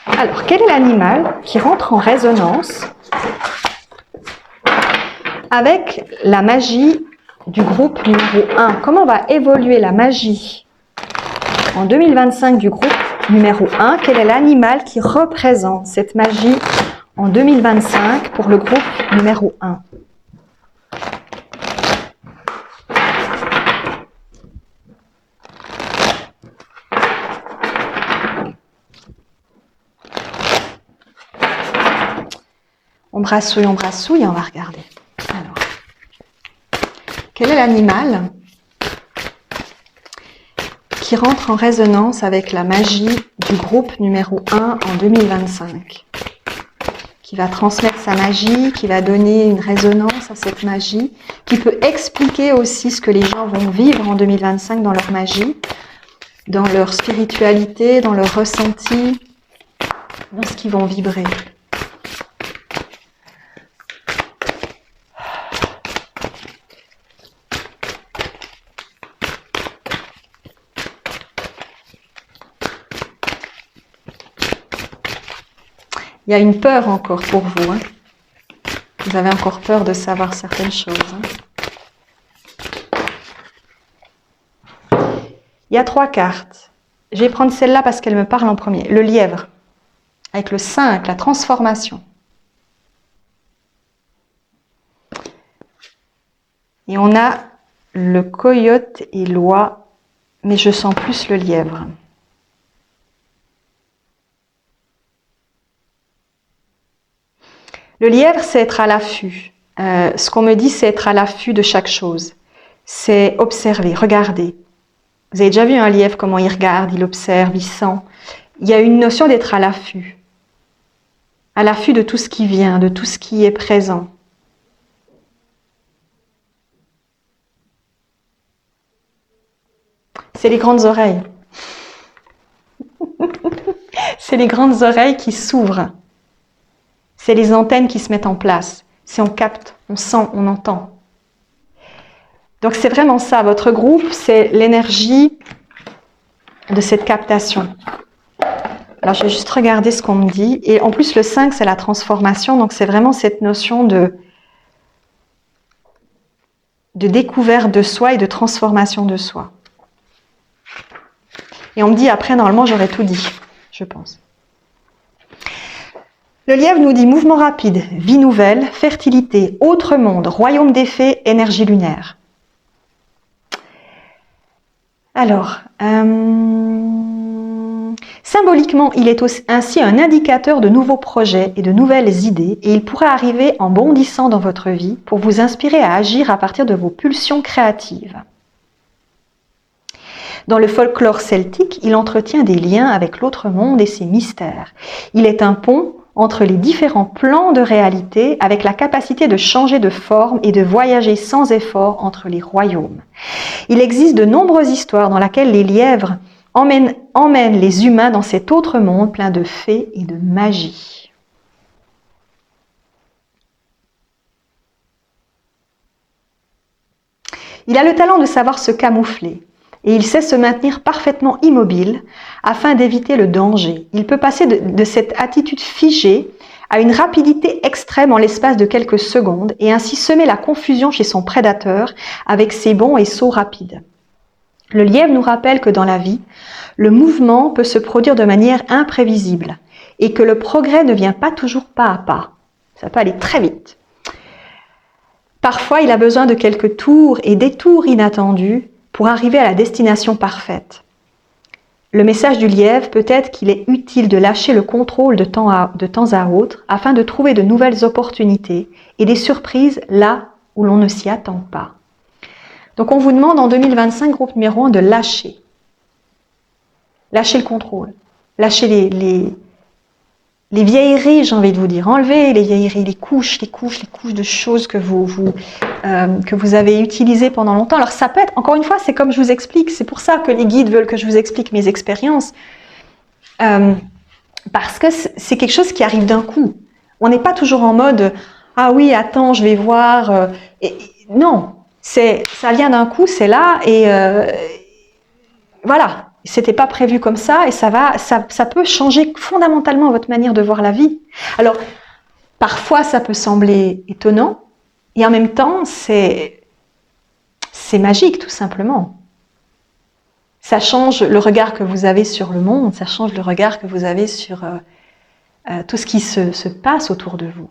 Alors, quel est l'animal qui rentre en résonance avec la magie du groupe numéro 1? Comment va évoluer la magie en 2025 du groupe numéro 1? Quel est l'animal qui représente cette magie en 2025 pour le groupe numéro 1? On brassouille, et on va regarder. Alors, quel est l'animal qui rentre en résonance avec la magie du groupe numéro 1 en 2025 ? Qui va transmettre sa magie, qui va donner une résonance à cette magie, qui peut expliquer aussi ce que les gens vont vivre en 2025 dans leur magie, dans leur spiritualité, dans leur ressenti, dans ce qu'ils vont vibrer. Il y a une peur encore pour vous. Hein. Vous avez encore peur de savoir certaines choses. Hein. Il y a 3 cartes. Je vais prendre celle-là parce qu'elle me parle en premier. Le lièvre, avec le 5, la transformation. Et on a le coyote et l'oie, mais je sens plus le lièvre. Le lièvre, c'est être à l'affût. Ce qu'on me dit, c'est être à l'affût de chaque chose. C'est observer, regarder. Vous avez déjà vu un lièvre, comment il regarde, il observe, il sent. Il y a une notion d'être à l'affût. À l'affût de tout ce qui vient, de tout ce qui est présent. C'est les grandes oreilles. C'est les grandes oreilles qui s'ouvrent. C'est les antennes qui se mettent en place. C'est on capte, on sent, on entend. Donc c'est vraiment ça. Votre groupe, c'est l'énergie de cette captation. Alors je vais juste regarder ce qu'on me dit. Et en plus le 5, c'est la transformation. Donc c'est vraiment cette notion de découverte de soi et de transformation de soi. Et on me dit après, normalement, j'aurais tout dit, je pense. Le lièvre nous dit mouvement rapide, vie nouvelle, fertilité, autre monde, royaume des fées, énergie lunaire. Alors, symboliquement, il est ainsi un indicateur de nouveaux projets et de nouvelles idées, et il pourrait arriver en bondissant dans votre vie pour vous inspirer à agir à partir de vos pulsions créatives. Dans le folklore celtique, il entretient des liens avec l'autre monde et ses mystères. Il est un pont entre les différents plans de réalité avec la capacité de changer de forme et de voyager sans effort entre les royaumes. Il existe de nombreuses histoires dans lesquelles les lièvres emmènent les humains dans cet autre monde plein de fées et de magie. Il a le talent de savoir se camoufler. Et il sait se maintenir parfaitement immobile afin d'éviter le danger. Il peut passer de cette attitude figée à une rapidité extrême en l'espace de quelques secondes et ainsi semer la confusion chez son prédateur avec ses bonds et sauts rapides. Le lièvre nous rappelle que dans la vie, le mouvement peut se produire de manière imprévisible et que le progrès ne vient pas toujours pas à pas. Ça peut aller très vite. Parfois, il a besoin de quelques tours et détours inattendus pour arriver à la destination parfaite. Le message du lièvre peut être qu'il est utile de lâcher le contrôle de temps à autre afin de trouver de nouvelles opportunités et des surprises là où l'on ne s'y attend pas. Donc on vous demande en 2025, groupe numéro 1, de lâcher. Lâcher le contrôle. Lâcher les vieilleries, j'ai envie de vous dire. Enlevez les vieilleries, les couches de choses que vous avez utilisées pendant longtemps. Alors ça peut être, encore une fois, c'est comme je vous explique, c'est pour ça que les guides veulent que je vous explique mes expériences. Parce que c'est quelque chose qui arrive d'un coup. On n'est pas toujours en mode « Ah oui, attends, je vais voir. » Non, ça vient d'un coup, c'est là et voilà. C'était pas prévu comme ça et ça peut changer fondamentalement votre manière de voir la vie. Alors, parfois ça peut sembler étonnant et en même temps c'est magique tout simplement. Ça change le regard que vous avez sur le monde, ça change le regard que vous avez sur tout ce qui se passe autour de vous.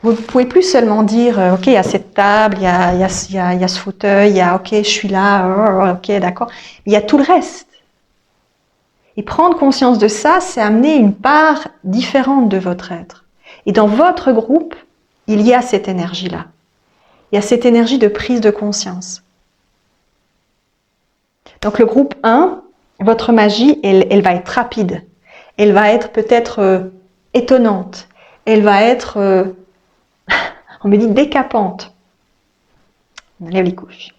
Vous ne pouvez plus seulement dire « Ok, il y a cette table, il y a ce fauteuil, il y a ok, je suis là, ok, d'accord. » Il y a tout le reste. Et prendre conscience de ça, c'est amener une part différente de votre être. Et dans votre groupe, il y a cette énergie-là. Il y a cette énergie de prise de conscience. Donc le groupe 1, votre magie, elle va être rapide. Elle va être peut-être étonnante. Elle va être, on me dit, décapante. On enlève les couches.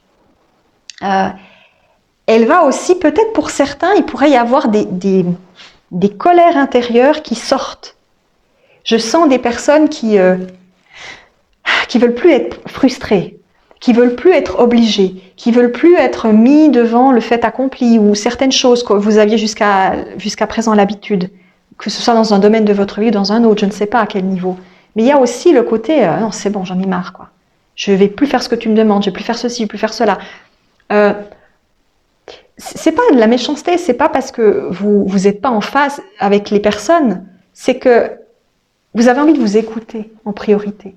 Elle va aussi, peut-être pour certains, il pourrait y avoir des colères intérieures qui sortent. Je sens des personnes qui veulent plus être frustrées, qui veulent plus être obligées, qui veulent plus être mis devant le fait accompli ou certaines choses que vous aviez jusqu'à présent l'habitude, que ce soit dans un domaine de votre vie ou dans un autre, je ne sais pas à quel niveau. Mais il y a aussi le côté, non c'est bon, j'en ai marre, quoi. Je vais plus faire ce que tu me demandes, je vais plus faire ceci, plus faire cela. C'est pas de la méchanceté, c'est pas parce que vous êtes pas en phase avec les personnes, c'est que vous avez envie de vous écouter en priorité.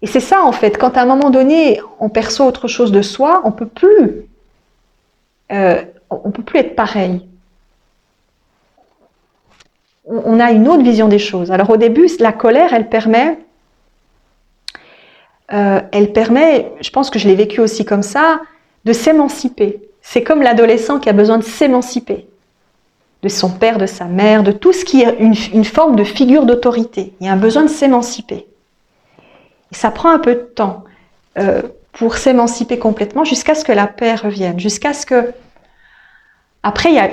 Et c'est ça en fait, quand à un moment donné on perçoit autre chose de soi, on peut plus être pareil. On a une autre vision des choses. Alors au début, la colère, elle permet, je pense que je l'ai vécu aussi comme ça, de s'émanciper. C'est comme l'adolescent qui a besoin de s'émanciper de son père, de sa mère, de tout ce qui est une forme de figure d'autorité. Il y a un besoin de s'émanciper. Et ça prend un peu de temps pour s'émanciper complètement jusqu'à ce que la paix revienne, jusqu'à ce que... Après, il y a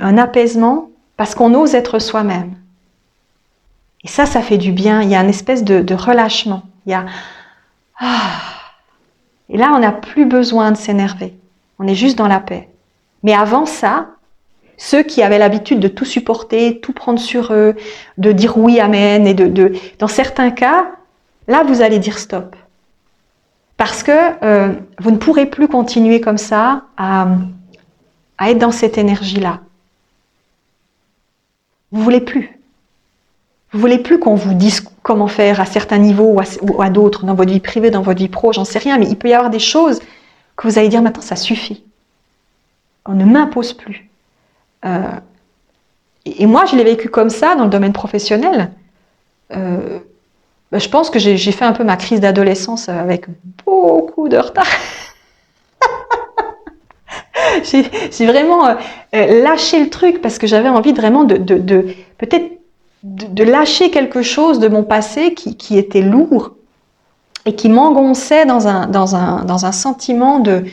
un apaisement parce qu'on ose être soi-même. Et ça fait du bien. Il y a une espèce de relâchement. Il y a... Et là, on n'a plus besoin de s'énerver. On est juste dans la paix. Mais avant ça, ceux qui avaient l'habitude de tout supporter, tout prendre sur eux, de dire oui, amen, et dans certains cas, là, vous allez dire stop. Parce que vous ne pourrez plus continuer comme ça à être dans cette énergie-là. Vous voulez plus. Vous voulez plus qu'on vous dise comment faire à certains niveaux ou à d'autres, dans votre vie privée, dans votre vie pro, j'en sais rien, mais il peut y avoir des choses que vous allez dire maintenant, ça suffit. On ne m'impose plus. Et moi, je l'ai vécu comme ça dans le domaine professionnel. Je pense que j'ai fait un peu ma crise d'adolescence avec beaucoup de retard. J'ai vraiment lâché le truc parce que j'avais envie vraiment peut-être de lâcher quelque chose de mon passé qui était lourd et qui m'engonçait dans un sentiment de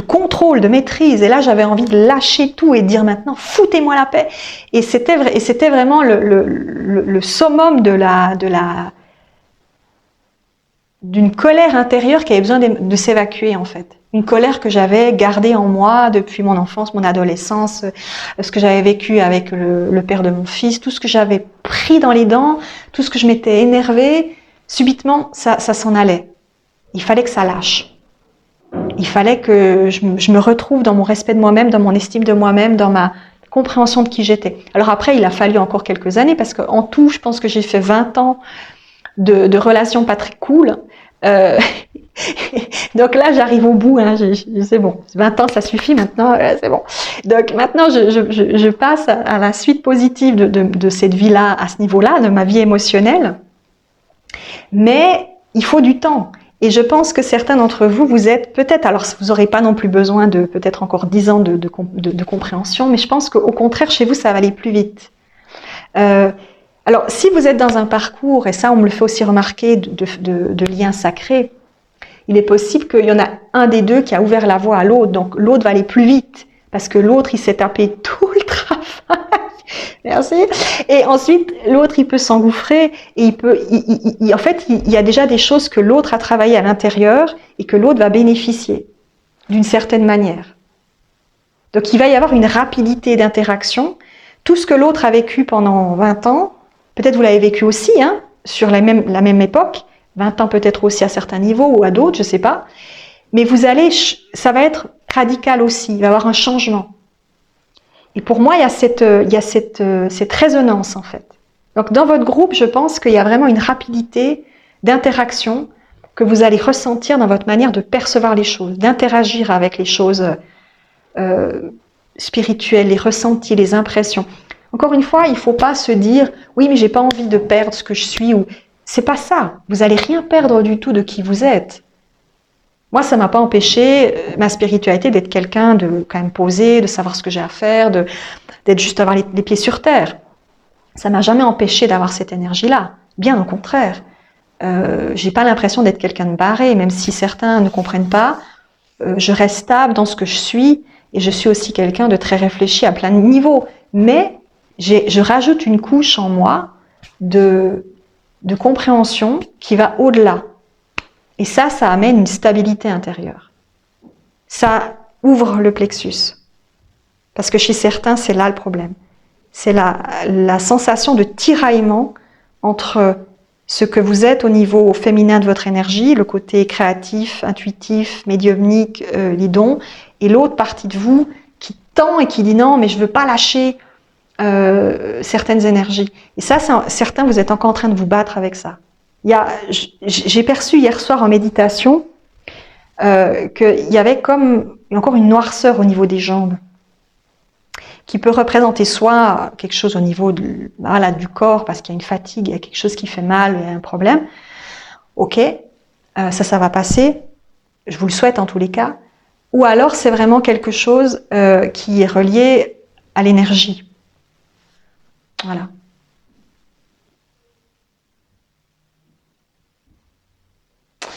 contrôle, de maîtrise. Et là, j'avais envie de lâcher tout et de dire maintenant, foutez-moi la paix. Et c'était vraiment le summum d'une colère intérieure qui avait besoin de s'évacuer en fait. Une colère que j'avais gardée en moi depuis mon enfance, mon adolescence, ce que j'avais vécu avec le père de mon fils, tout ce que j'avais pris dans les dents, tout ce que je m'étais énervée, subitement, ça s'en allait. Il fallait que ça lâche. Il fallait que je me retrouve dans mon respect de moi-même, dans mon estime de moi-même, dans ma compréhension de qui j'étais. Alors après, il a fallu encore quelques années, parce qu'en tout, je pense que j'ai fait 20 ans de relations pas très cool. Donc là, j'arrive au bout, hein, c'est bon, 20 ans, ça suffit maintenant, c'est bon. Donc maintenant, je passe à la suite positive de cette vie-là, à ce niveau-là, de ma vie émotionnelle. Mais il faut du temps. Et je pense que certains d'entre vous, vous êtes peut-être, alors vous n'aurez pas non plus besoin de peut-être encore 10 ans de compréhension, mais je pense qu'au contraire, chez vous, ça va aller plus vite. Alors, si vous êtes dans un parcours, et ça on me le fait aussi remarquer, de liens sacrés, il est possible qu'il y en a un des deux qui a ouvert la voie à l'autre, donc l'autre va aller plus vite, parce que l'autre il s'est tapé tout le travail. Merci. Et ensuite, l'autre, il peut s'engouffrer et en fait, il y a déjà des choses que l'autre a travaillé à l'intérieur et que l'autre va bénéficier d'une certaine manière. Donc, il va y avoir une rapidité d'interaction. Tout ce que l'autre a vécu pendant 20 ans, peut-être vous l'avez vécu aussi, hein, sur la même époque, 20 ans peut-être aussi à certains niveaux ou à d'autres, je ne sais pas. Mais ça va être radical aussi, il va y avoir un changement. Et pour moi, il y a cette résonance, en fait. Donc, dans votre groupe, je pense qu'il y a vraiment une rapidité d'interaction que vous allez ressentir dans votre manière de percevoir les choses, d'interagir avec les choses spirituelles, les ressentis, les impressions. Encore une fois, il ne faut pas se dire « oui, mais j'ai pas envie de perdre ce que je suis » ou c'est pas ça. Vous allez rien perdre du tout de qui vous êtes. Moi, ça m'a pas empêché, ma spiritualité, d'être quelqu'un de quand même posé, de savoir ce que j'ai à faire, d'être juste avoir les pieds sur terre. Ça m'a jamais empêché d'avoir cette énergie-là. Bien au contraire. J'ai pas l'impression d'être quelqu'un de barré, même si certains ne comprennent pas. Je reste stable dans ce que je suis, et je suis aussi quelqu'un de très réfléchi à plein de niveaux. Mais je rajoute une couche en moi de compréhension qui va au-delà. Et ça amène une stabilité intérieure. Ça ouvre le plexus. Parce que chez certains, c'est là le problème. C'est la sensation de tiraillement entre ce que vous êtes au niveau féminin de votre énergie, le côté créatif, intuitif, médiumnique, les dons, et l'autre partie de vous qui tend et qui dit non, mais je ne veux pas lâcher certaines énergies. Et ça, certains, vous êtes encore en train de vous battre avec ça. J'ai perçu hier soir en méditation qu'il y avait comme encore une noirceur au niveau des jambes, qui peut représenter soit quelque chose au niveau du corps, parce qu'il y a une fatigue, il y a quelque chose qui fait mal, il y a un problème. Ok, ça va passer, je vous le souhaite en tous les cas. Ou alors c'est vraiment quelque chose qui est relié à l'énergie. Voilà.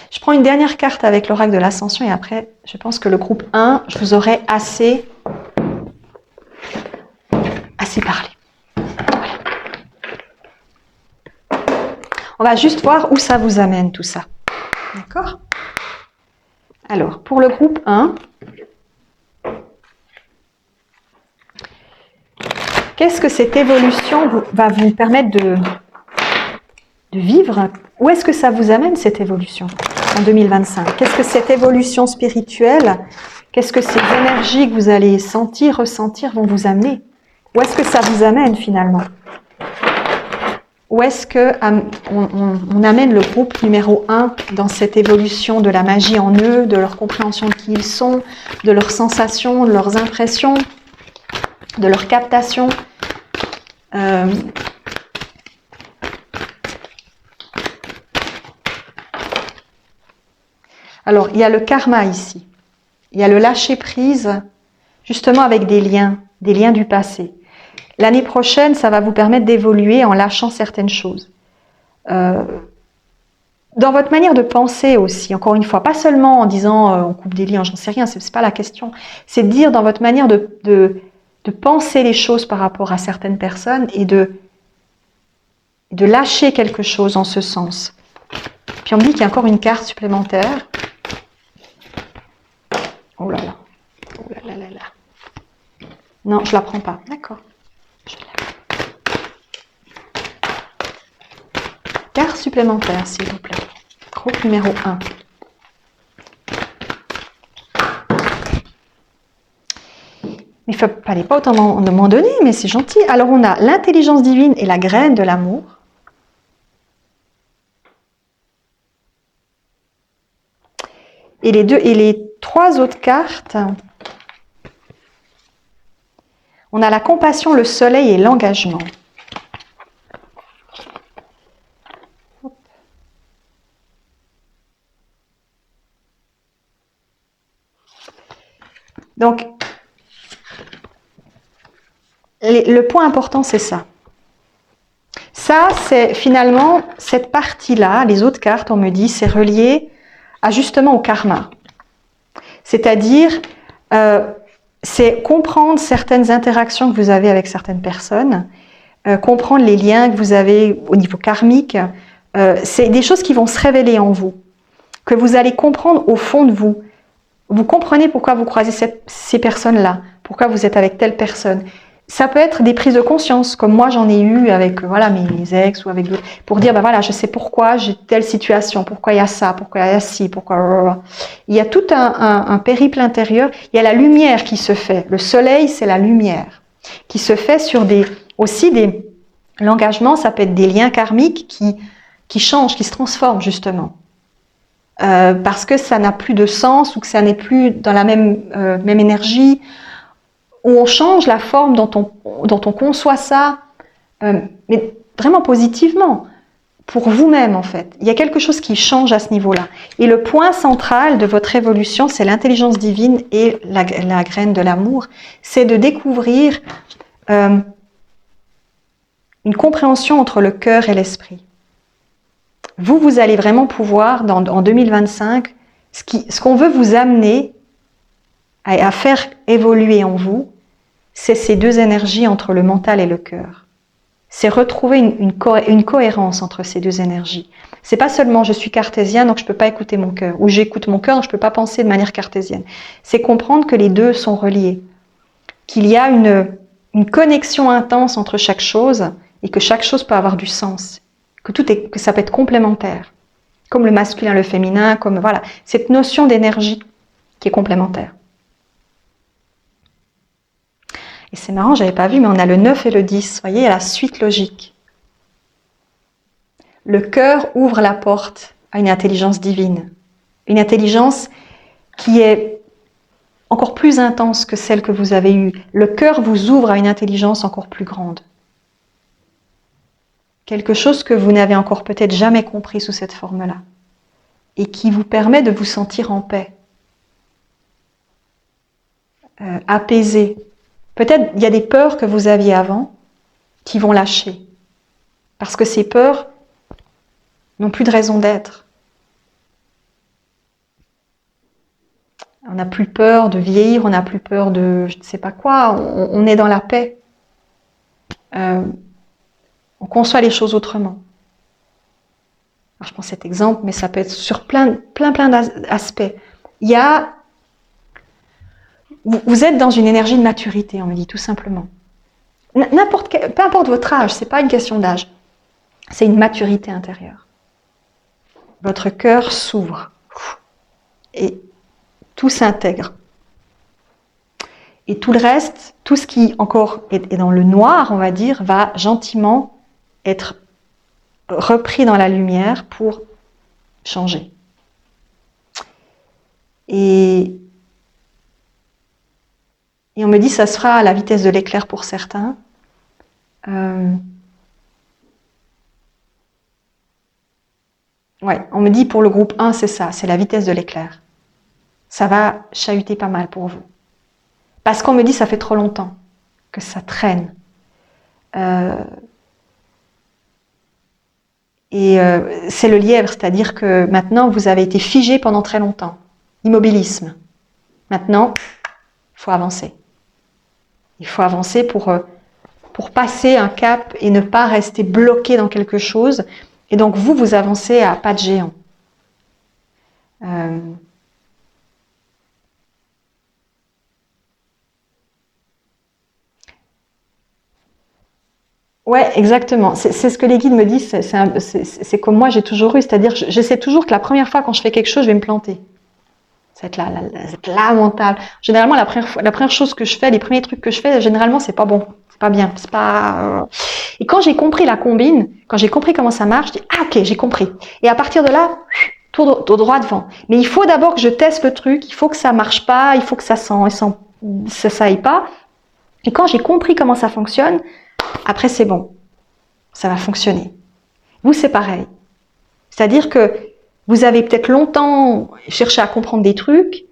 Je prends une dernière carte avec l'oracle de l'Ascension et après, je pense que le groupe 1, je vous aurai assez parlé. Voilà. On va juste voir où ça vous amène tout ça. D'accord ? Alors, pour le groupe 1, qu'est-ce que cette évolution va vous permettre de vivre? Où est-ce que ça vous amène cette évolution en 2025? Qu'est-ce que cette évolution spirituelle, qu'est-ce que ces énergies que vous allez sentir, ressentir vont vous amener? Où est-ce que ça vous amène finalement? Où est-ce que on amène le groupe numéro 1 dans cette évolution de la magie en eux, de leur compréhension de qui ils sont, de leurs sensations, de leurs impressions, de leur captation? Alors, il y a le karma ici. Il y a le lâcher-prise, justement avec des liens du passé. L'année prochaine, ça va vous permettre d'évoluer en lâchant certaines choses. Dans votre manière de penser aussi, encore une fois, pas seulement en disant on coupe des liens, j'en sais rien, c'est pas la question. C'est de dire dans votre manière de penser les choses par rapport à certaines personnes et de lâcher quelque chose en ce sens. Puis on me dit qu'il y a encore une carte supplémentaire. Oh là là. Oh là là là là. Non, je la prends pas. D'accord. Carte supplémentaire, s'il vous plaît. Groupe numéro 1. Il ne fallait pas autant m'en donner, mais c'est gentil. Alors, on a l'intelligence divine et la graine de l'amour. Et les 3 autres cartes, on a la compassion, le soleil et l'engagement. Donc, le point important, c'est ça. Ça, c'est finalement cette partie-là, les autres cartes, on me dit, c'est relié justement au karma. C'est-à-dire, c'est comprendre certaines interactions que vous avez avec certaines personnes, comprendre les liens que vous avez au niveau karmique. C'est des choses qui vont se révéler en vous, que vous allez comprendre au fond de vous. Vous comprenez pourquoi vous croisez ces personnes-là, pourquoi vous êtes avec telle personne. Ça peut être des prises de conscience, comme moi j'en ai eu avec mes ex ou avec d'autres, pour dire je sais pourquoi j'ai telle situation, pourquoi il y a ça, pourquoi il y a ci, pourquoi. Il y a tout un périple intérieur. Il y a la lumière qui se fait. Le soleil, c'est la lumière qui se fait sur l'engagement. Ça peut être des liens karmiques qui changent, qui se transforment justement. Parce que ça n'a plus de sens ou que ça n'est plus dans la même énergie, où on change la forme dont on conçoit ça, mais vraiment positivement. pour vous-même en fait. Il y a quelque chose qui change à ce niveau-là. Et le point central de votre évolution, c'est l'intelligence divine et la graine de l'amour. C'est de découvrir une compréhension entre le cœur et l'esprit. Vous allez vraiment pouvoir, en 2025, ce qu'on veut vous amener à faire évoluer en vous, c'est ces deux énergies entre le mental et le cœur. C'est retrouver une cohérence entre ces deux énergies. C'est pas seulement je suis cartésien donc je peux pas écouter mon cœur, ou j'écoute mon cœur donc je peux pas penser de manière cartésienne. C'est comprendre que les deux sont reliés, qu'il y a une connexion intense entre chaque chose et que chaque chose peut avoir du sens, que ça peut être complémentaire, comme le masculin, le féminin, comme voilà, cette notion d'énergie qui est complémentaire. Et c'est marrant, j'avais pas vu, mais on a le 9 et le 10. Vous voyez, il y a la suite logique. Le cœur ouvre la porte à une intelligence divine. Une intelligence qui est encore plus intense que celle que vous avez eue. Le cœur vous ouvre à une intelligence encore plus grande. Quelque chose que vous n'avez encore peut-être jamais compris sous cette forme-là. Et qui vous permet de vous sentir en paix. Apaisé. Peut-être il y a des peurs que vous aviez avant qui vont lâcher. Parce que ces peurs n'ont plus de raison d'être. On n'a plus peur de vieillir, on n'a plus peur de je ne sais pas quoi, on est dans la paix. On conçoit les choses autrement. Alors je prends cet exemple, mais ça peut être sur plein d'aspects. Il y a... Vous êtes dans une énergie de maturité, on me dit tout simplement. Peu importe votre âge, c'est pas une question d'âge. C'est une maturité intérieure. Votre cœur s'ouvre et tout s'intègre. Et tout le reste, tout ce qui encore est dans le noir, on va dire, va gentiment être repris dans la lumière pour changer. Et on me dit que ça sera à la vitesse de l'éclair pour certains. Ouais, on me dit pour le groupe 1, c'est ça, c'est la vitesse de l'éclair. Ça va chahuter pas mal pour vous. Parce qu'on me dit ça fait trop longtemps que ça traîne. C'est le lièvre, c'est-à-dire que maintenant vous avez été figé pendant très longtemps. Immobilisme. Maintenant, il faut avancer. Il faut avancer pour passer un cap et ne pas rester bloqué dans quelque chose. Et donc vous avancez à pas de géant. Ouais, exactement. C'est ce que les guides me disent. C'est comme moi j'ai toujours eu, c'est-à-dire je sais toujours que la première fois quand je fais quelque chose, je vais me planter. C'est lamentable. Généralement, la première chose que je fais, les premiers trucs que je fais, généralement, c'est pas bon. C'est pas bien. C'est pas... Et quand j'ai compris la combine, quand j'ai compris comment ça marche, je dis, ah, ok, j'ai compris. Et à partir de là, tout droit devant. Mais il faut d'abord que je teste le truc, il faut que ça marche pas, il faut que ça aille pas. Et quand j'ai compris comment ça fonctionne, après, c'est bon. Ça va fonctionner. Vous, c'est pareil. C'est-à-dire que vous avez peut-être longtemps cherché à comprendre des trucs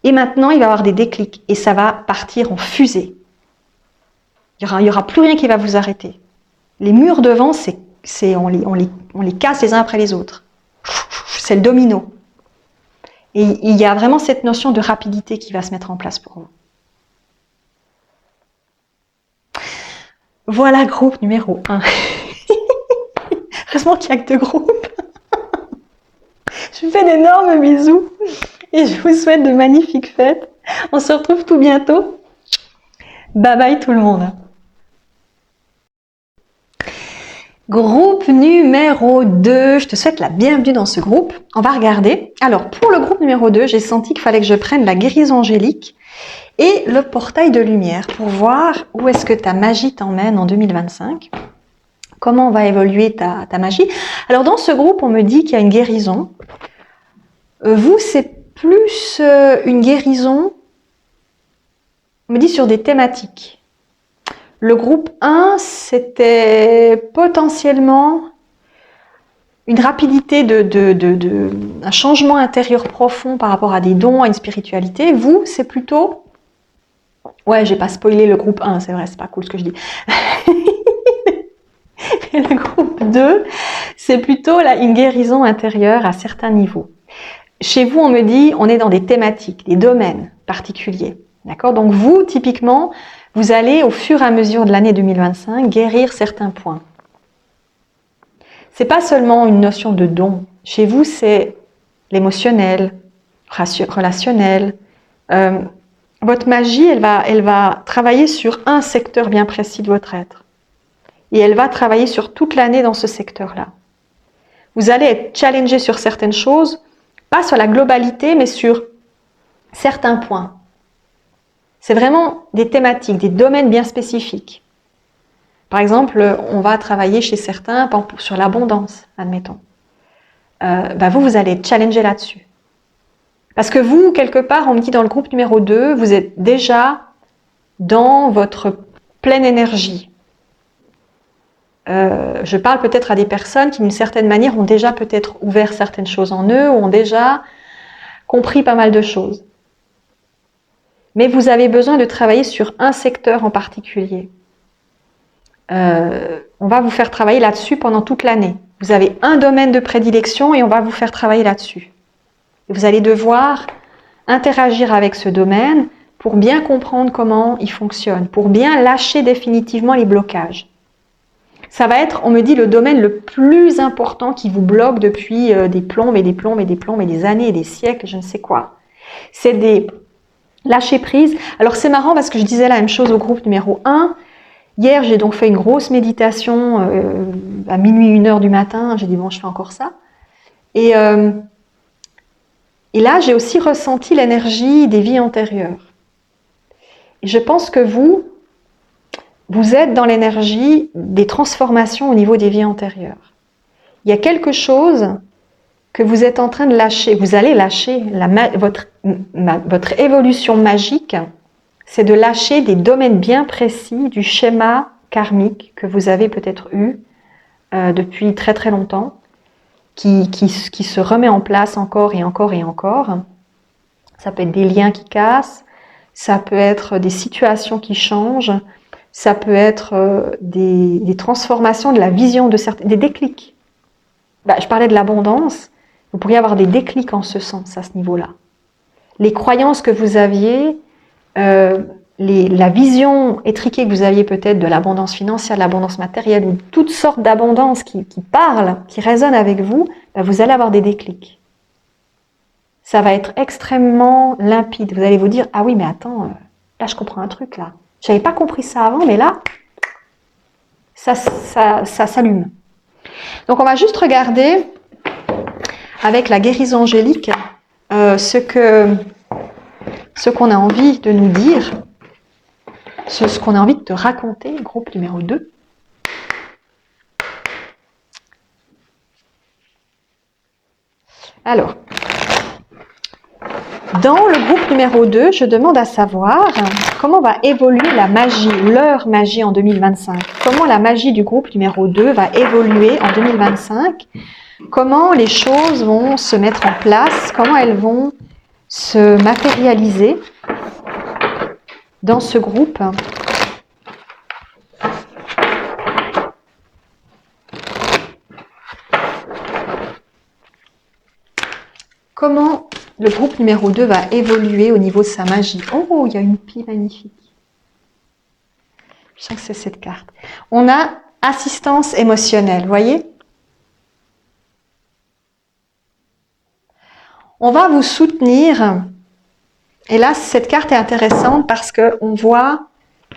et maintenant, il va y avoir des déclics et ça va partir en fusée. Il y aura plus rien qui va vous arrêter. Les murs devant, on les casse les uns après les autres. C'est le domino. Et il y a vraiment cette notion de rapidité qui va se mettre en place pour vous. Voilà, groupe numéro 1. Heureusement qu'il n'y a que 2 groupes. Je vous fais d'énormes bisous et je vous souhaite de magnifiques fêtes. On se retrouve tout bientôt. Bye bye tout le monde. Groupe numéro 2, je te souhaite la bienvenue dans ce groupe. On va regarder. Alors, pour le groupe numéro 2, j'ai senti qu'il fallait que je prenne la guérison angélique et le portail de lumière pour voir où est-ce que ta magie t'emmène en 2025. Comment va évoluer ta magie. Alors, dans ce groupe, on me dit qu'il y a une guérison. Vous, c'est plus une guérison, on me dit sur des thématiques. Le groupe 1, c'était potentiellement une rapidité un changement intérieur profond par rapport à des dons, à une spiritualité. Vous, c'est plutôt... Ouais, j'ai pas spoilé le groupe 1, c'est vrai, c'est pas cool ce que je dis. Le groupe 2, c'est plutôt là, une guérison intérieure à certains niveaux. Chez vous, on me dit, on est dans des thématiques, des domaines particuliers. D'accord? Donc vous, typiquement, vous allez, au fur et à mesure de l'année 2025, guérir certains points. C'est pas seulement une notion de don. Chez vous, c'est l'émotionnel, relationnel. Votre magie, elle va travailler sur un secteur bien précis de votre être. Et elle va travailler sur toute l'année dans ce secteur-là. Vous allez être challengé sur certaines choses, pas sur la globalité, mais sur certains points. C'est vraiment des thématiques, des domaines bien spécifiques. Par exemple, on va travailler chez certains sur l'abondance, admettons. Vous allez être challengé là-dessus. Parce que vous, quelque part, on me dit dans le groupe numéro 2, vous êtes déjà dans votre pleine énergie. Je parle peut-être à des personnes qui, d'une certaine manière, ont déjà peut-être ouvert certaines choses en eux, ou ont déjà compris pas mal de choses. Mais vous avez besoin de travailler sur un secteur en particulier. On va vous faire travailler là-dessus pendant toute l'année. Vous avez un domaine de prédilection et on va vous faire travailler là-dessus. Vous allez devoir interagir avec ce domaine pour bien comprendre comment il fonctionne, pour bien lâcher définitivement les blocages. Ça va être, on me dit, le domaine le plus important qui vous bloque depuis des plombes et des plombes et des plombes et des années et des siècles, je ne sais quoi. C'est des lâcher prise. Alors c'est marrant parce que je disais la même chose au groupe numéro 1. Hier, j'ai donc fait une grosse méditation à minuit, 1h du matin. J'ai dit, bon, je fais encore ça. Et là, j'ai aussi ressenti l'énergie des vies antérieures. Et je pense que vous êtes dans l'énergie des transformations au niveau des vies antérieures. Il y a quelque chose que vous êtes en train de lâcher. Vous allez lâcher votre évolution magique. C'est de lâcher des domaines bien précis du schéma karmique que vous avez peut-être eu depuis très très longtemps, qui se remet en place encore et encore et encore. Ça peut être des liens qui cassent, ça peut être des situations qui changent, ça peut être des transformations de la vision de certains, des déclics. Je parlais de l'abondance, vous pourriez avoir des déclics en ce sens, à ce niveau-là. Les croyances que vous aviez, la vision étriquée que vous aviez peut-être de l'abondance financière, de l'abondance matérielle, ou toutes sortes d'abondances qui parlent, qui résonnent avec vous, vous allez avoir des déclics. Ça va être extrêmement limpide. Vous allez vous dire, ah oui, mais attends, là je comprends un truc là. Je n'avais pas compris ça avant, mais là, ça s'allume. Donc on va juste regarder, avec la guérison angélique, ce qu'on a envie de nous dire, ce qu'on a envie de te raconter, groupe numéro 2. Alors, dans le groupe numéro 2, je demande à savoir comment va évoluer la magie, leur magie en 2025. Comment la magie du groupe numéro 2 va évoluer en 2025. Comment les choses vont se mettre en place, comment elles vont se matérialiser dans ce groupe. Comment le groupe numéro 2 va évoluer au niveau de sa magie. Oh, il y a une pie magnifique. Je sens que c'est cette carte. On a assistance émotionnelle, vous voyez? On va vous soutenir. Et là, cette carte est intéressante parce qu'on voit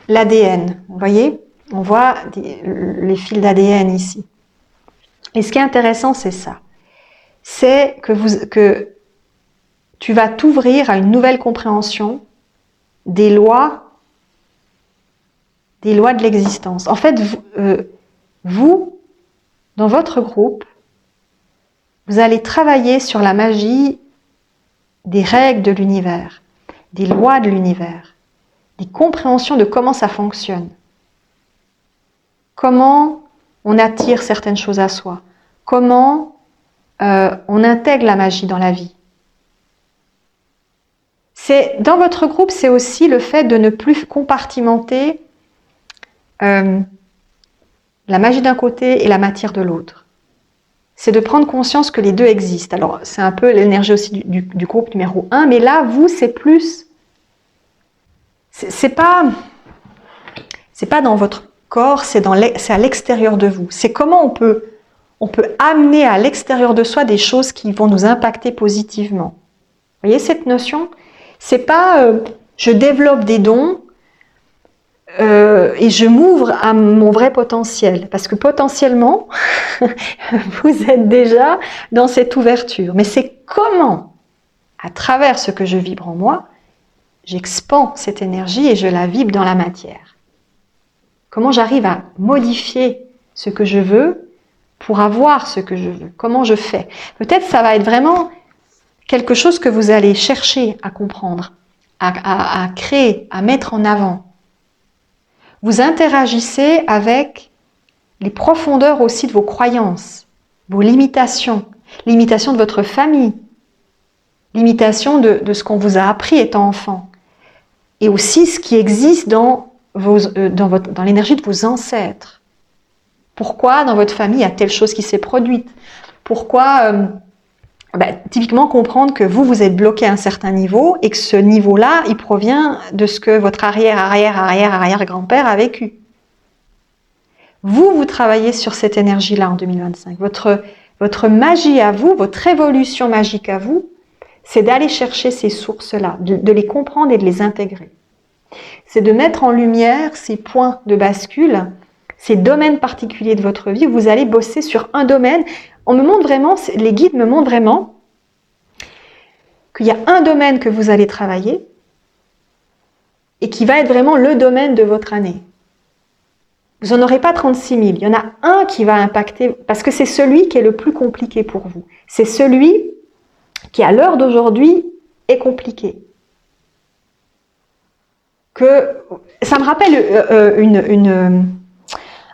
l'ADN. Vous voyez? On voit les fils d'ADN ici. Et ce qui est intéressant, c'est ça. C'est que tu vas t'ouvrir à une nouvelle compréhension des lois de l'existence. En fait, vous, dans votre groupe, vous allez travailler sur la magie des règles de l'univers, des lois de l'univers, des compréhensions de comment ça fonctionne, comment on attire certaines choses à soi, comment on intègre la magie dans la vie. Dans votre groupe, c'est aussi le fait de ne plus compartimenter la magie d'un côté et la matière de l'autre. C'est de prendre conscience que les deux existent. Alors, c'est un peu l'énergie aussi du groupe numéro 1, mais là, vous, c'est plus... C'est pas dans votre corps, c'est à l'extérieur de vous. C'est comment on peut amener à l'extérieur de soi des choses qui vont nous impacter positivement. Vous voyez cette notion ? C'est pas je développe des dons et je m'ouvre à mon vrai potentiel. Parce que potentiellement, vous êtes déjà dans cette ouverture. Mais c'est comment, à travers ce que je vibre en moi, j'expande cette énergie et je la vibre dans la matière. Comment j'arrive à modifier ce que je veux pour avoir ce que je veux. Comment je fais. Peut-être ça va être vraiment quelque chose que vous allez chercher à comprendre, à créer, à mettre en avant. Vous interagissez avec les profondeurs aussi de vos croyances, vos limitations, limitations de votre famille, limitations de ce qu'on vous a appris étant enfant, et aussi ce qui existe dans l'énergie de vos ancêtres. Pourquoi dans votre famille il y a telle chose qui s'est produite? Pourquoi typiquement comprendre que vous êtes bloqué à un certain niveau et que ce niveau-là, il provient de ce que votre arrière-grand-père a vécu. Vous travaillez sur cette énergie-là en 2025. Votre magie à vous, votre évolution magique à vous, c'est d'aller chercher ces sources-là, de les comprendre et de les intégrer. C'est de mettre en lumière ces points de bascule, ces domaines particuliers de votre vie où vous allez bosser sur un domaine. On me montre vraiment, les guides me montrent vraiment qu'il y a un domaine que vous allez travailler et qui va être vraiment le domaine de votre année. Vous n'en aurez pas 36 000. Il y en a un qui va impacter, parce que c'est celui qui est le plus compliqué pour vous. C'est celui qui, à l'heure d'aujourd'hui, est compliqué. Ça me rappelle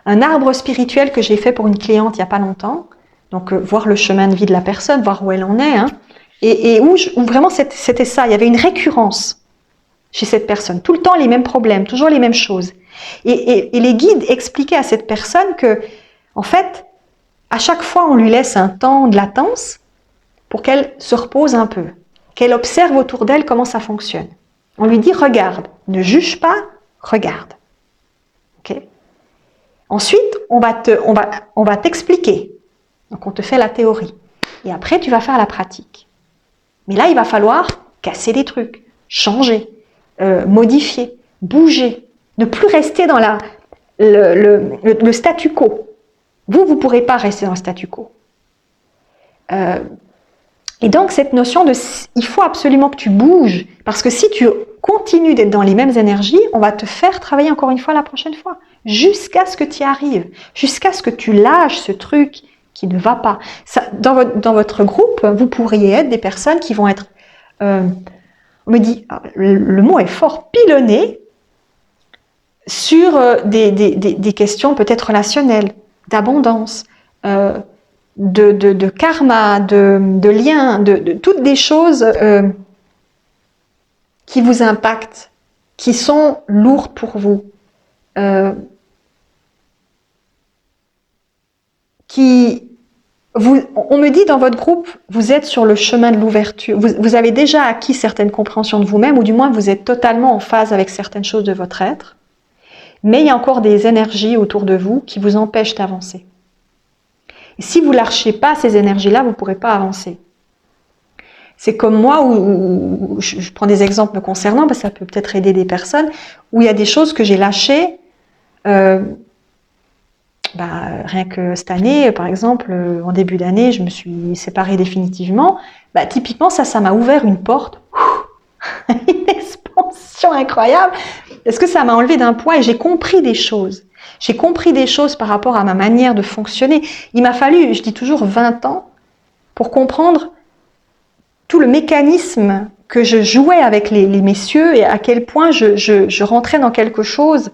un arbre spirituel que j'ai fait pour une cliente il n'y a pas longtemps. Donc, voir le chemin de vie de la personne, voir où elle en est. Et où vraiment, c'était ça. Il y avait une récurrence chez cette personne. Tout le temps, les mêmes problèmes, toujours les mêmes choses. Et les guides expliquaient à cette personne que, en fait, à chaque fois, on lui laisse un temps de latence pour qu'elle se repose un peu, qu'elle observe autour d'elle comment ça fonctionne. On lui dit, regarde, ne juge pas, regarde. Okay. Ensuite, on va t'expliquer. Donc, on te fait la théorie. Et après, tu vas faire la pratique. Mais là, il va falloir casser des trucs, changer, modifier, bouger, ne plus rester dans le statu quo. Vous ne pourrez pas rester dans le statu quo. Et donc, cette notion il faut absolument que tu bouges, parce que si tu continues d'être dans les mêmes énergies, on va te faire travailler encore une fois la prochaine fois, jusqu'à ce que tu y arrives, jusqu'à ce que tu lâches ce truc qui ne va pas. Dans votre groupe, vous pourriez être des personnes qui vont être, on me dit, le mot est fort, pilonné sur des questions peut-être relationnelles, d'abondance, de karma, de liens, de toutes des choses qui vous impactent, qui sont lourdes pour vous, on me dit dans votre groupe, vous êtes sur le chemin de l'ouverture, vous avez déjà acquis certaines compréhensions de vous-même, ou du moins vous êtes totalement en phase avec certaines choses de votre être, mais il y a encore des énergies autour de vous qui vous empêchent d'avancer. Et si vous ne lâchez pas ces énergies-là, vous ne pourrez pas avancer. C'est comme moi, où je prends des exemples me concernant, parce que ça peut peut-être aider des personnes, où il y a des choses que j'ai lâchées, rien que cette année, par exemple, en début d'année, je me suis séparée définitivement. Typiquement, ça m'a ouvert une porte, une expansion incroyable, parce que ça m'a enlevé d'un poids et j'ai compris des choses. J'ai compris des choses par rapport à ma manière de fonctionner. Il m'a fallu, je dis toujours, 20 ans pour comprendre tout le mécanisme que je jouais avec les messieurs et à quel point je rentrais dans quelque chose.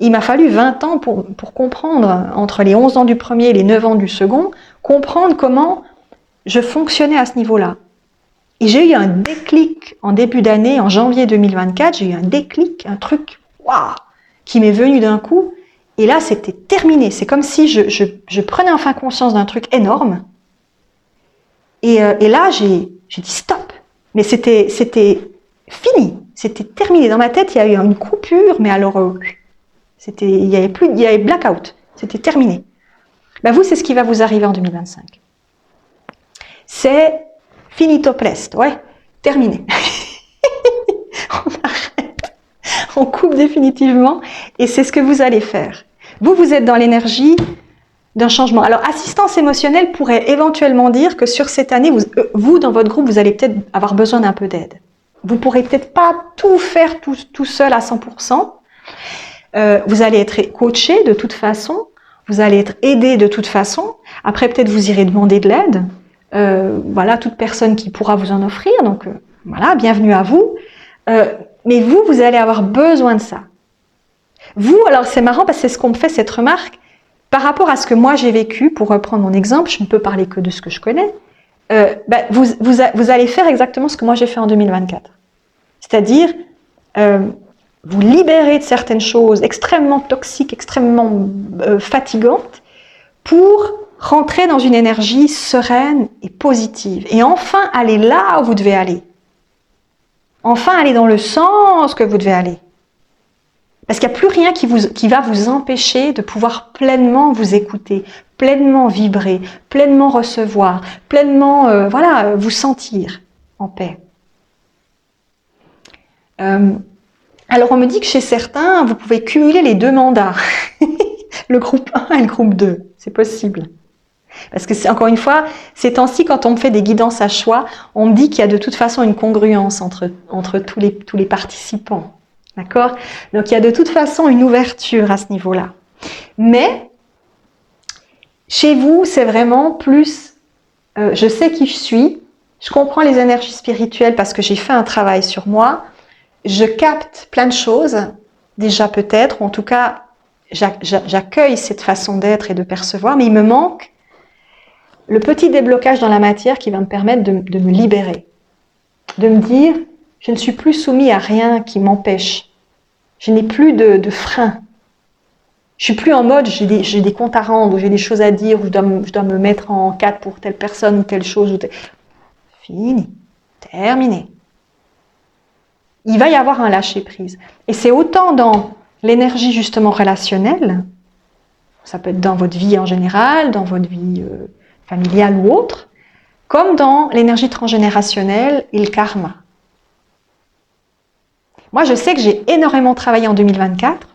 Il m'a fallu 20 ans pour comprendre, entre les 11 ans du premier et les 9 ans du second, comprendre comment je fonctionnais à ce niveau-là. Et j'ai eu un déclic en début d'année, en janvier 2024, j'ai eu un déclic, un truc, waouh, qui m'est venu d'un coup. Et là, c'était terminé. C'est comme si je prenais enfin conscience d'un truc énorme. Et là, j'ai dit stop. Mais c'était fini. C'était terminé. Dans ma tête, il y a eu une coupure, mais alors, il y avait blackout. C'était terminé. Ben vous, c'est ce qui va vous arriver en 2025. C'est finito presto, ouais, terminé. On arrête, on coupe définitivement, et c'est ce que vous allez faire. Vous êtes dans l'énergie d'un changement. Alors, assistance émotionnelle pourrait éventuellement dire que sur cette année, vous dans votre groupe, vous allez peut-être avoir besoin d'un peu d'aide. Vous pourrez peut-être pas tout faire tout seul à 100%. Vous allez être coaché de toute façon. Vous allez être aidé de toute façon. Après, peut-être vous irez demander de l'aide. Voilà, toute personne qui pourra vous en offrir. Donc, voilà, bienvenue à vous. Mais vous allez avoir besoin de ça. Vous, alors c'est marrant parce que c'est ce qu'on me fait cette remarque. Par rapport à ce que moi j'ai vécu, pour reprendre mon exemple, je ne peux parler que de ce que je connais, vous allez faire exactement ce que moi j'ai fait en 2024. C'est-à-dire, vous libérer de certaines choses extrêmement toxiques, extrêmement fatigantes, pour rentrer dans une énergie sereine et positive. Et enfin aller là où vous devez aller. Enfin aller dans le sens que vous devez aller. Parce qu'il n'y a plus rien qui va vous empêcher de pouvoir pleinement vous écouter, pleinement vibrer, pleinement recevoir, pleinement vous sentir en paix. Alors on me dit que chez certains, vous pouvez cumuler les 2 mandats, le groupe 1 et le groupe 2, c'est possible. Parce que c'est encore une fois, ces temps-ci, quand on me fait des guidances à choix, on me dit qu'il y a de toute façon une congruence entre tous les participants. D'accord? Donc il y a de toute façon une ouverture à ce niveau-là. Mais chez vous, c'est vraiment plus je sais qui je suis, je comprends les énergies spirituelles parce que j'ai fait un travail sur moi, je capte plein de choses, déjà peut-être, ou en tout cas j'accueille cette façon d'être et de percevoir, mais il me manque le petit déblocage dans la matière qui va me permettre de me libérer, de me dire je ne suis plus soumis à rien qui m'empêche. Je n'ai plus de frein. Je suis plus en mode j'ai des comptes à rendre, ou j'ai des choses à dire, ou je dois me mettre en 4 pour telle personne ou telle chose. Fini. Terminé. Il va y avoir un lâcher-prise. Et c'est autant dans l'énergie justement relationnelle, ça peut être dans votre vie en général, dans votre vie familiale ou autre, comme dans l'énergie transgénérationnelle et le karma. Moi, je sais que j'ai énormément travaillé en 2024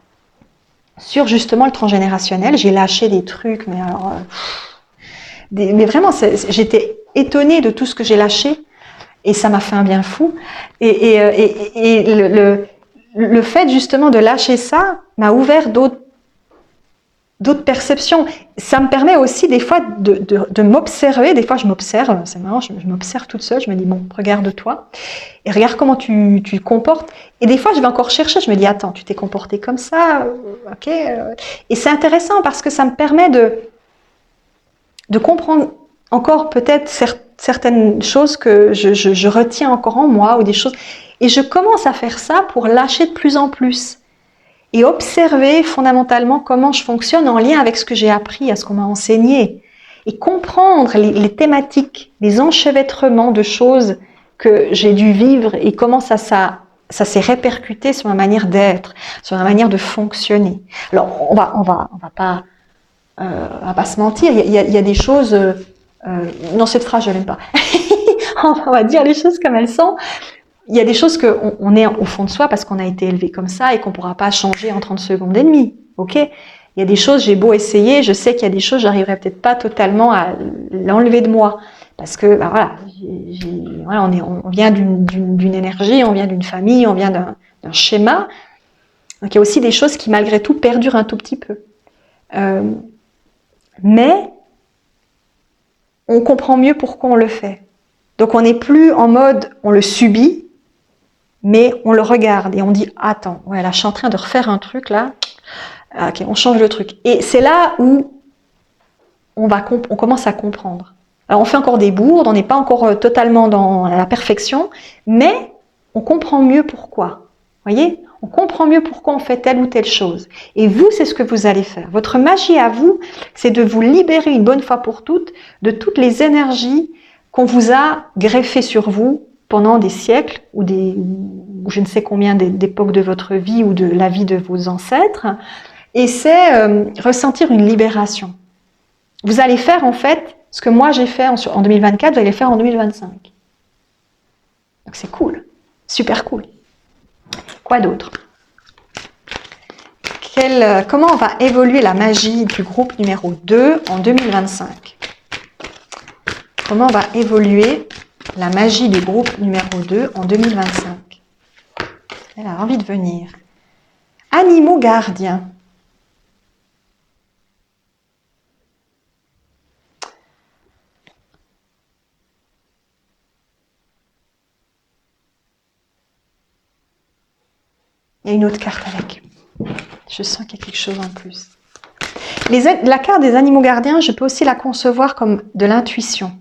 sur justement le transgénérationnel. J'ai lâché des trucs, mais alors... mais vraiment, j'étais étonnée de tout ce que j'ai lâché et ça m'a fait un bien fou. Et le fait justement de lâcher ça m'a ouvert d'autres perceptions. Ça me permet aussi des fois de m'observer. Des fois, je m'observe, c'est marrant, je m'observe toute seule. Je me dis, bon, regarde-toi et regarde comment tu te comportes. Et des fois, je vais encore chercher. Je me dis, attends, tu t'es comporté comme ça, ok. Et c'est intéressant parce que ça me permet de comprendre encore peut-être certaines choses que je retiens encore en moi ou des choses. Et je commence à faire ça pour lâcher de plus en plus. Et observer fondamentalement comment je fonctionne en lien avec ce que j'ai appris, à ce qu'on m'a enseigné. Et comprendre les thématiques, les enchevêtrements de choses que j'ai dû vivre et comment ça s'est répercuté sur ma manière d'être, sur ma manière de fonctionner. Alors, on va pas se mentir, il y a des choses... non, cette phrase, je l'aime pas. On va dire les choses comme elles sont. Il y a des choses qu'on est au fond de soi parce qu'on a été élevé comme ça et qu'on ne pourra pas changer en 30 secondes et demie. Ok ? Il y a des choses, j'ai beau essayer, je sais qu'il y a des choses, j'arriverai peut-être pas totalement à l'enlever de moi. Parce que, on vient d'une énergie, on vient d'une famille, on vient d'un schéma. Donc il y a aussi des choses qui, malgré tout, perdurent un tout petit peu. Mais on comprend mieux pourquoi on le fait. Donc on n'est plus en mode, on le subit, mais on le regarde et on dit attends, ouais, là je suis en train de refaire un truc là, ok, on change le truc. Et c'est là où on commence à comprendre. Alors, on fait encore des bourdes, on n'est pas encore totalement dans la perfection, mais on comprend mieux pourquoi. Voyez, on comprend mieux pourquoi on fait telle ou telle chose. Et vous, c'est ce que vous allez faire. Votre magie à vous, c'est de vous libérer une bonne fois pour toutes de toutes les énergies qu'on vous a greffées sur vous pendant des siècles ou je ne sais combien d'époques de votre vie ou de la vie de vos ancêtres. Et c'est ressentir une libération. Vous allez faire en fait ce que moi j'ai fait en 2024, vous allez le faire en 2025. Donc c'est cool, super cool. Quoi d'autre? Comment va évoluer la magie du groupe numéro 2 en 2025? Comment va évoluer la magie du groupe numéro 2 en 2025? Elle a envie de venir. Animaux gardiens. Il y a une autre carte avec. Je sens qu'il y a quelque chose en plus. La carte des animaux gardiens, je peux aussi la concevoir comme de l'intuition.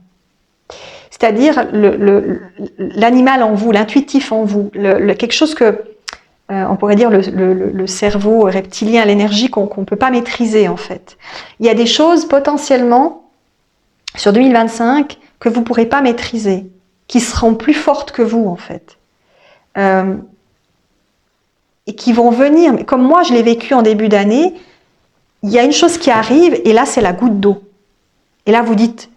C'est-à-dire l'animal en vous, l'intuitif en vous, quelque chose que, on pourrait dire le cerveau reptilien, l'énergie qu'on ne peut pas maîtriser en fait. Il y a des choses potentiellement sur 2025 que vous ne pourrez pas maîtriser, qui seront plus fortes que vous en fait. Et qui vont venir, mais comme moi je l'ai vécu en début d'année, il y a une chose qui arrive et là c'est la goutte d'eau. Et là vous dites,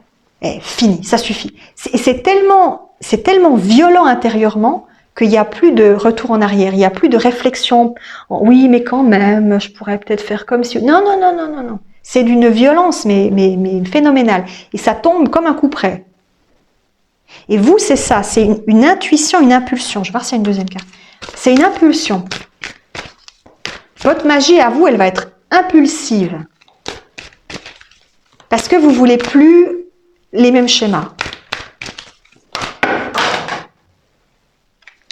fini, ça suffit. C'est tellement violent intérieurement qu'il n'y a plus de retour en arrière, il n'y a plus de réflexion. Oui, mais quand même, je pourrais peut-être faire comme si... Non. C'est d'une violence, mais phénoménale. Et ça tombe comme un coup près. Et vous, c'est ça, c'est une intuition, une impulsion. Je vais voir s'il y a une deuxième carte. C'est une impulsion. Votre magie à vous, elle va être impulsive. Parce que vous ne voulez plus les mêmes schémas.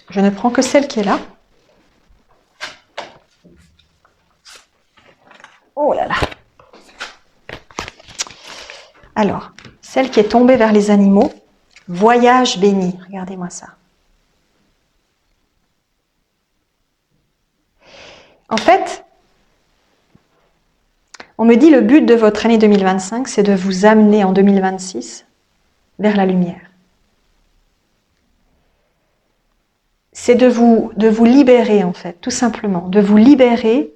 Je ne prends que celle qui est là. Oh là là. Alors, celle qui est tombée vers les animaux. Voyage béni. Regardez-moi ça. En fait, on me dit le but de votre année 2025, c'est de vous amener en 2026 vers la lumière. C'est de vous libérer en fait, tout simplement, de vous libérer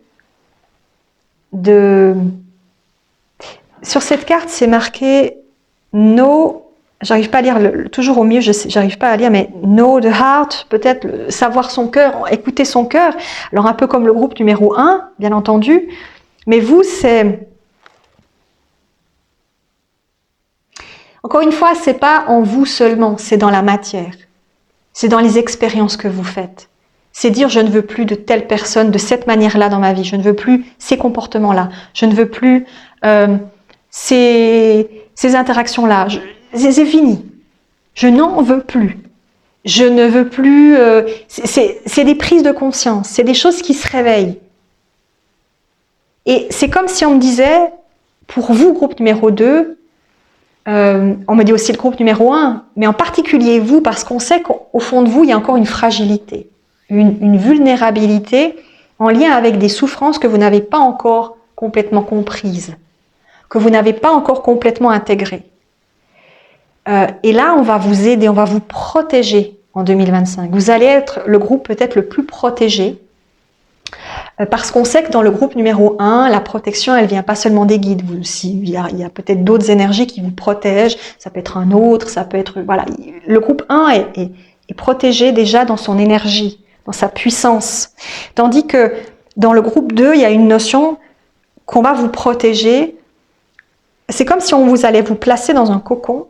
de... Sur cette carte, c'est marqué « No », j'arrive pas à lire, toujours au mieux, j'arrive pas à lire, mais « Know the heart », peut-être savoir son cœur, écouter son cœur. Alors un peu comme le groupe numéro 1, bien entendu, mais vous, c'est... Encore une fois, c'est pas en vous seulement, c'est dans la matière. C'est dans les expériences que vous faites. C'est dire je ne veux plus de telle personne de cette manière-là dans ma vie. Je ne veux plus ces comportements-là. Je ne veux plus ces interactions-là. C'est fini. Je n'en veux plus. Je ne veux plus... c'est des prises de conscience. C'est des choses qui se réveillent. Et c'est comme si on me disait, pour vous, groupe numéro 2, on me dit aussi le groupe numéro 1, mais en particulier vous, parce qu'on sait qu'au fond de vous, il y a encore une fragilité, une vulnérabilité en lien avec des souffrances que vous n'avez pas encore complètement comprises, que vous n'avez pas encore complètement intégrées. Et là, on va vous aider, on va vous protéger en 2025. Vous allez être le groupe peut-être le plus protégé, parce qu'on sait que dans le groupe numéro 1, la protection, elle vient pas seulement des guides. Il y a peut-être d'autres énergies qui vous protègent. Ça peut être un autre, ça peut être... Voilà. Le groupe 1 est protégé déjà dans son énergie, dans sa puissance. Tandis que dans le groupe 2, il y a une notion qu'on va vous protéger. C'est comme si on allait vous placer dans un cocon.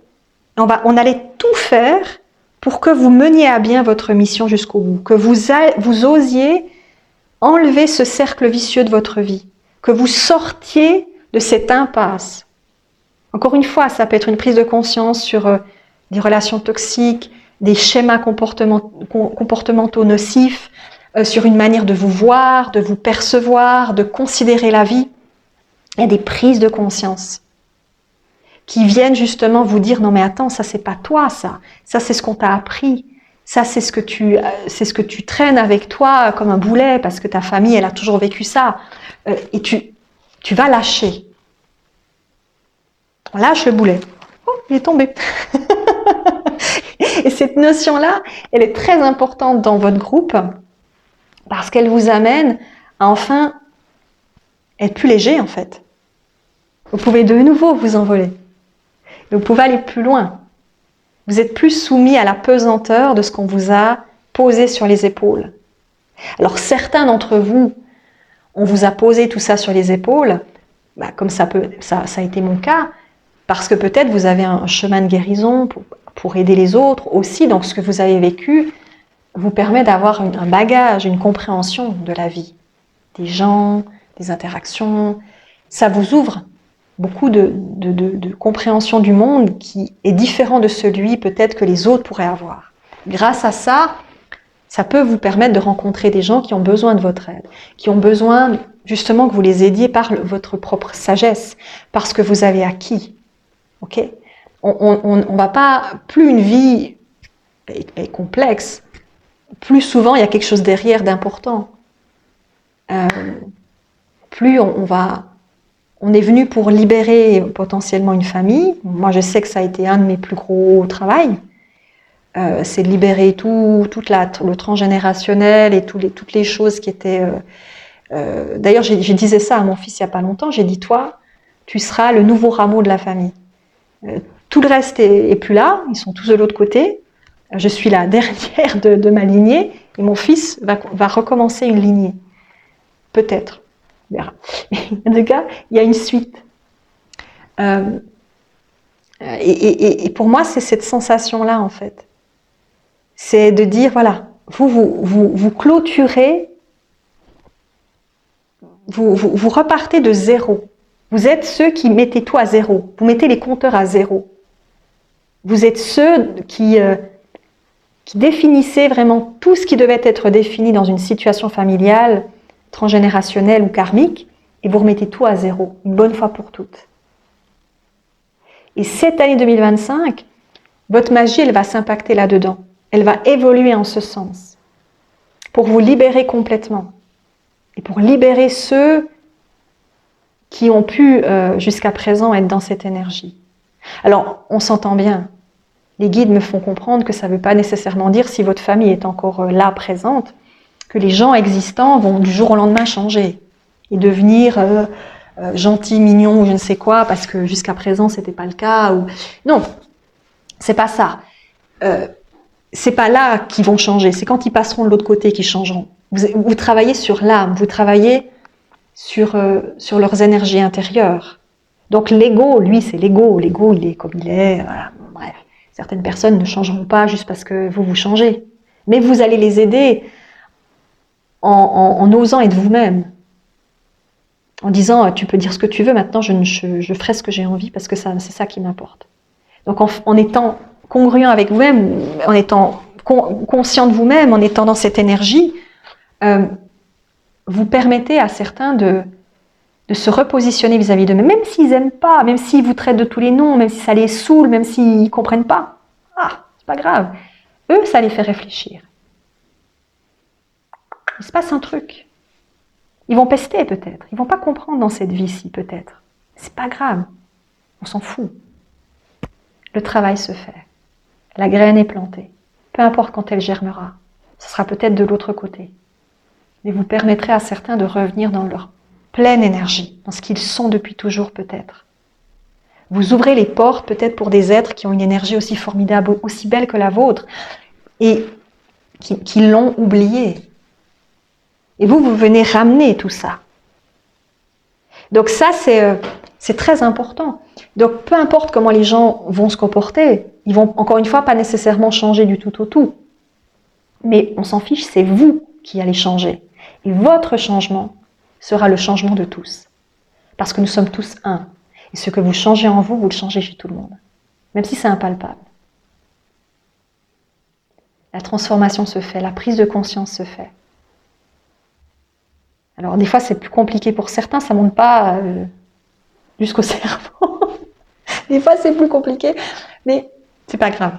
On allait tout faire pour que vous meniez à bien votre mission jusqu'au bout. Que vous osiez enlever ce cercle vicieux de votre vie, que vous sortiez de cette impasse. Encore une fois, ça peut être une prise de conscience sur des relations toxiques, des schémas comportementaux nocifs, sur une manière de vous voir, de vous percevoir, de considérer la vie. Il y a des prises de conscience qui viennent justement vous dire non mais attends, ça c'est pas toi, ça c'est ce qu'on t'a appris, ça c'est ce que tu traînes avec toi comme un boulet parce que ta famille elle a toujours vécu ça, et tu vas lâcher. On lâche le boulet. Oh, il est tombé. Et cette notion-là, elle est très importante dans votre groupe parce qu'elle vous amène à enfin être plus léger en fait. Vous pouvez de nouveau vous envoler. Vous pouvez aller plus loin. Vous êtes plus soumis à la pesanteur de ce qu'on vous a posé sur les épaules. Alors certains d'entre vous, on vous a posé tout ça sur les épaules, comme ça a été mon cas, parce que peut-être vous avez un chemin de guérison pour aider les autres aussi, donc ce que vous avez vécu vous permet d'avoir un bagage, une compréhension de la vie, des gens, des interactions. Ça vous ouvre beaucoup de compréhension du monde qui est différent de celui peut-être que les autres pourraient avoir. Grâce à ça, ça peut vous permettre de rencontrer des gens qui ont besoin de votre aide, qui ont besoin justement que vous les aidiez par votre propre sagesse, parce que vous avez acquis. Ok ? On va pas, plus une vie est complexe, plus souvent il y a quelque chose derrière d'important. Plus on est venu pour libérer potentiellement une famille. Moi je sais que ça a été un de mes plus gros travaux. C'est de libérer le transgénérationnel et toutes les choses qui étaient... D'ailleurs, je disais ça à mon fils il n'y a pas longtemps, j'ai dit, toi, tu seras le nouveau rameau de la famille. Tout le reste est plus là, ils sont tous de l'autre côté. Je suis la dernière de ma lignée et mon fils va recommencer une lignée. Peut-être, on verra. En tout cas, il y a une suite. Et pour moi, c'est cette sensation-là, en fait. C'est de dire, voilà, vous clôturez, vous repartez de zéro. Vous êtes ceux qui mettez tout à zéro. Vous mettez les compteurs à zéro. Vous êtes ceux qui définissez vraiment tout ce qui devait être défini dans une situation familiale, transgénérationnelle ou karmique, et vous remettez tout à zéro, une bonne fois pour toutes. Et cette année 2025, votre magie, elle va s'impacter là-dedans. Elle va évoluer en ce sens, pour vous libérer complètement. Et pour libérer ceux qui ont pu, jusqu'à présent, être dans cette énergie. Alors, on s'entend bien. Les guides me font comprendre que ça ne veut pas nécessairement dire, si votre famille est encore là, présente, que les gens existants vont du jour au lendemain changer et devenir gentils, mignons ou je ne sais quoi, parce que jusqu'à présent, ce n'était pas le cas. Non, c'est pas ça. C'est pas là qu'ils vont changer, c'est quand ils passeront de l'autre côté qu'ils changeront. Vous travaillez sur l'âme, vous travaillez sur leurs énergies intérieures. Donc l'ego, lui, c'est l'ego. L'ego, il est comme il est. Voilà. Bref, certaines personnes ne changeront pas juste parce que vous changez. Mais vous allez les aider en osant être vous-même. En disant, tu peux dire ce que tu veux, maintenant je ferai ce que j'ai envie parce que c'est ça qui m'importe. Donc en étant congruent avec vous-même, en étant conscient de vous-même, en étant dans cette énergie, vous permettez à certains de se repositionner vis-à-vis d'eux-mêmes, même s'ils n'aiment pas, même s'ils vous traitent de tous les noms, même si ça les saoule, même s'ils ne comprennent pas. Ah, c'est pas grave. Eux, ça les fait réfléchir. Il se passe un truc. Ils vont pester peut-être. Ils vont pas comprendre dans cette vie-ci peut-être. C'est pas grave. On s'en fout. Le travail se fait. La graine est plantée. Peu importe quand elle germera. Ce sera peut-être de l'autre côté. Mais vous permettrez à certains de revenir dans leur pleine énergie, dans ce qu'ils sont depuis toujours peut-être. Vous ouvrez les portes peut-être pour des êtres qui ont une énergie aussi formidable, aussi belle que la vôtre, et qui l'ont oubliée. Et vous venez ramener tout ça. Donc ça, c'est très important. Donc peu importe comment les gens vont se comporter, ils vont encore une fois pas nécessairement changer du tout au tout. Mais on s'en fiche, c'est vous qui allez changer. Et votre changement sera le changement de tous. Parce que nous sommes tous un. Et ce que vous changez en vous, vous le changez chez tout le monde. Même si c'est impalpable. La transformation se fait, la prise de conscience se fait. Alors des fois c'est plus compliqué pour certains, ça ne monte pas jusqu'au cerveau. Des fois, c'est plus compliqué, mais c'est pas grave.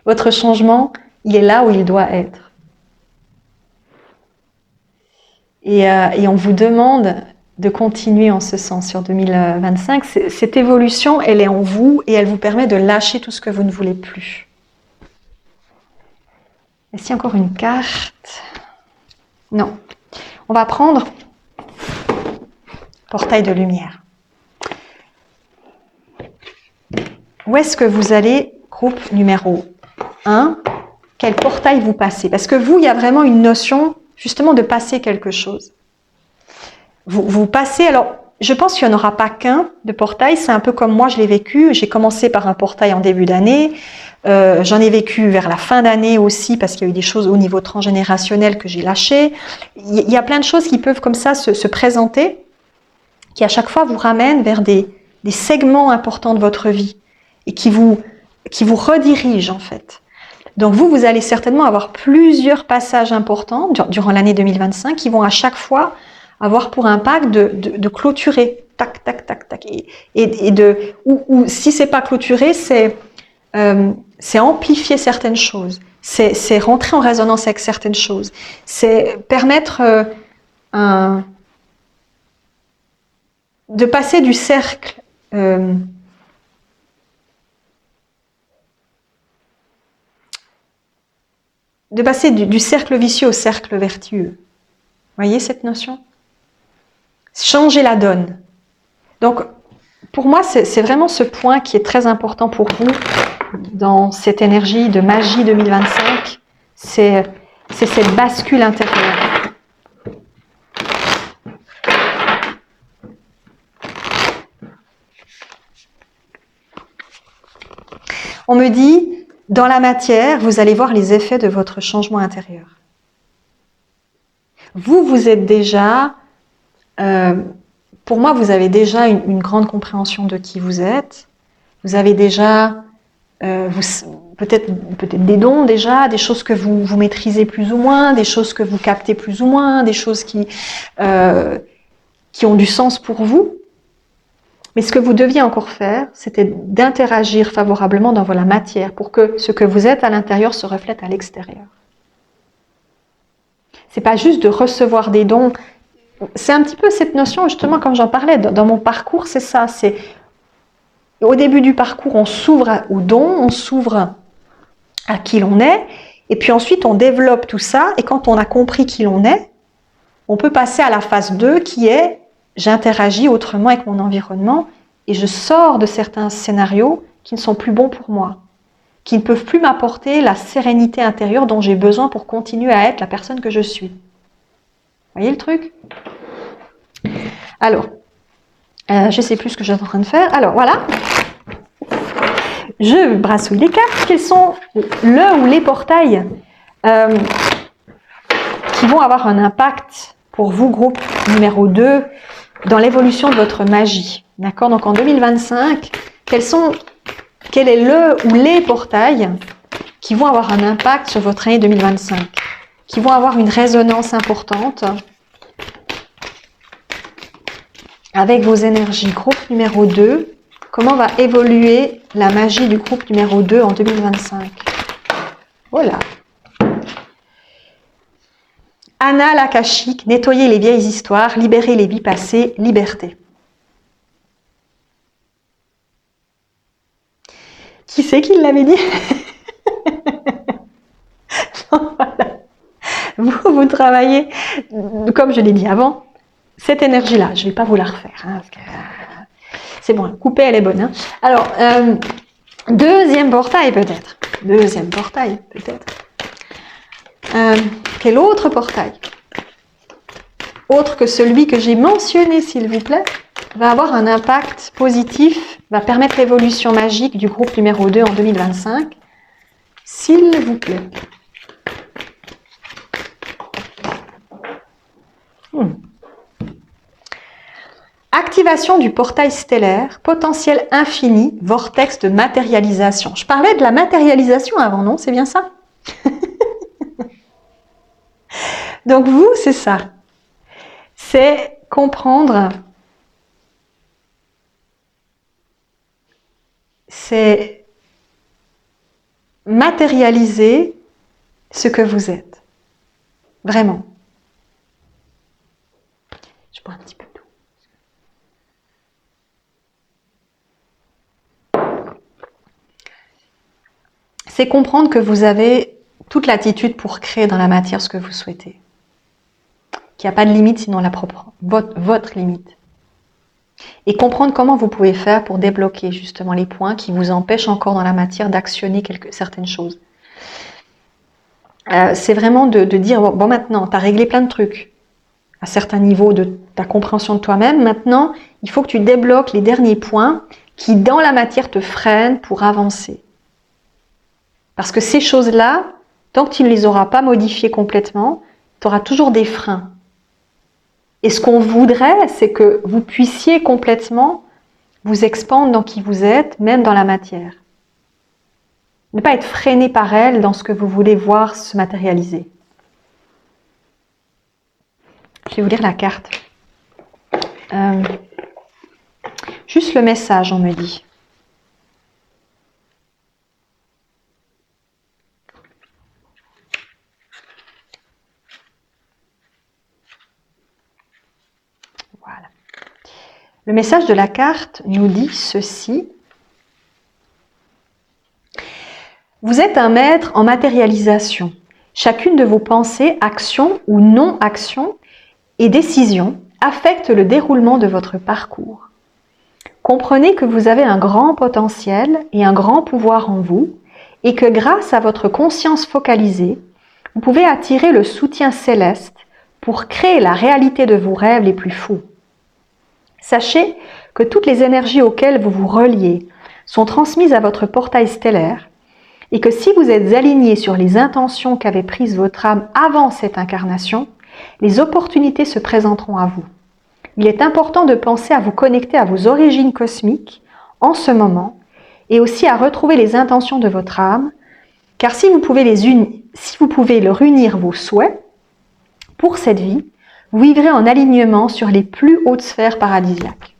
Votre changement, il est là où il doit être. Et on vous demande de continuer en ce sens sur 2025. Cette évolution, elle est en vous et elle vous permet de lâcher tout ce que vous ne voulez plus. Est-ce qu'il y a encore une carte? Non. On va prendre portail de lumière. Où est-ce que vous allez, groupe numéro 1? Quel portail vous passez? Parce que vous, il y a vraiment une notion justement de passer quelque chose. Vous passez, alors je pense qu'il n'y en aura pas qu'un de portail, c'est un peu comme moi je l'ai vécu. J'ai commencé par un portail en début d'année, j'en ai vécu vers la fin d'année aussi parce qu'il y a eu des choses au niveau transgénérationnel que j'ai lâchées. Il y a plein de choses qui peuvent comme ça se présenter, qui à chaque fois vous ramènent vers des segments importants de votre vie et qui vous redirigent en fait. Donc vous allez certainement avoir plusieurs passages importants durant l'année 2025 qui vont à chaque fois avoir pour impact de clôturer, tac, tac, tac, tac, ou si c'est pas clôturé, c'est amplifier certaines choses, c'est rentrer en résonance avec certaines choses, c'est permettre de passer du cercle du cercle vicieux au cercle vertueux. Voyez cette notion? Changer la donne. Donc, pour moi, c'est vraiment ce point qui est très important pour vous dans cette énergie de magie 2025. C'est cette bascule intérieure. On me dit, dans la matière, vous allez voir les effets de votre changement intérieur. Vous êtes déjà... pour moi, vous avez déjà une grande compréhension de qui vous êtes. Vous avez déjà peut-être des dons déjà, des choses que vous maîtrisez plus ou moins, des choses que vous captez plus ou moins, des choses qui ont du sens pour vous. Mais ce que vous deviez encore faire, c'était d'interagir favorablement dans la matière pour que ce que vous êtes à l'intérieur se reflète à l'extérieur. C'est pas juste de recevoir des dons. C'est un petit peu cette notion, justement, comme j'en parlais, dans mon parcours, c'est ça. C'est au début du parcours, on s'ouvre aux dons, on s'ouvre à qui l'on est, et puis ensuite on développe tout ça, et quand on a compris qui l'on est, on peut passer à la phase 2 qui est j'interagis autrement avec mon environnement et je sors de certains scénarios qui ne sont plus bons pour moi, qui ne peuvent plus m'apporter la sérénité intérieure dont j'ai besoin pour continuer à être la personne que je suis. Vous voyez le truc? Alors, je ne sais plus ce que je suis en train de faire. Alors, voilà. Je brassouille les cartes. Quels sont le ou les portails qui vont avoir un impact pour vous, groupe numéro 2, dans l'évolution de votre magie? D'accord? Donc, en 2025, quel est le ou les portails qui vont avoir un impact sur votre année 2025, qui vont avoir une résonance importante avec vos énergies? Groupe numéro 2, comment va évoluer la magie du groupe numéro 2 en 2025? Voilà. Annales akashiques, nettoyer les vieilles histoires, libérer les vies passées, liberté. Qui c'est qui l'avait dit? Non, voilà. Vous travaillez, comme je l'ai dit avant, cette énergie-là. Je ne vais pas vous la refaire. Hein, parce que, c'est bon, coupée, elle est bonne. Hein. Alors, deuxième portail peut-être. Deuxième portail peut-être. Quel autre portail, autre que celui que j'ai mentionné, s'il vous plaît, va avoir un impact positif, va permettre l'évolution magique du groupe numéro 2 en 2025, s'il vous plaît. Activation du portail stellaire, potentiel infini, vortex de matérialisation. Je parlais de la matérialisation avant, non? C'est bien ça? Donc vous, c'est ça. C'est comprendre c'est matérialiser ce que vous êtes. Vraiment. Je bois un petit peu d'eau. C'est comprendre que vous avez toute l'attitude pour créer dans la matière ce que vous souhaitez. Qu'il n'y a pas de limite sinon votre limite. Et comprendre comment vous pouvez faire pour débloquer justement les points qui vous empêchent encore dans la matière d'actionner certaines choses. C'est vraiment de dire, bon maintenant, tu as réglé plein de trucs à certains niveaux de ta compréhension de toi-même. Maintenant, il faut que tu débloques les derniers points qui, dans la matière, te freinent pour avancer. Parce que ces choses-là, tant que tu ne les auras pas modifiées complètement, tu auras toujours des freins. Et ce qu'on voudrait, c'est que vous puissiez complètement vous expandre dans qui vous êtes, même dans la matière. Ne pas être freiné par elle dans ce que vous voulez voir se matérialiser. Je vais vous lire la carte. Juste le message, on me dit. Voilà. Le message de la carte nous dit ceci. Vous êtes un maître en matérialisation. Chacune de vos pensées, actions ou non-actions et décisions affecte le déroulement de votre parcours. Comprenez que vous avez un grand potentiel et un grand pouvoir en vous et que grâce à votre conscience focalisée, vous pouvez attirer le soutien céleste pour créer la réalité de vos rêves les plus fous. Sachez que toutes les énergies auxquelles vous vous reliez sont transmises à votre portail stellaire et que si vous êtes aligné sur les intentions qu'avait prises votre âme avant cette incarnation, les opportunités se présenteront à vous. Il est important de penser à vous connecter à vos origines cosmiques en ce moment et aussi à retrouver les intentions de votre âme, car si vous pouvez leur unir vos souhaits pour cette vie, vous vivrez en alignement sur les plus hautes sphères paradisiaques.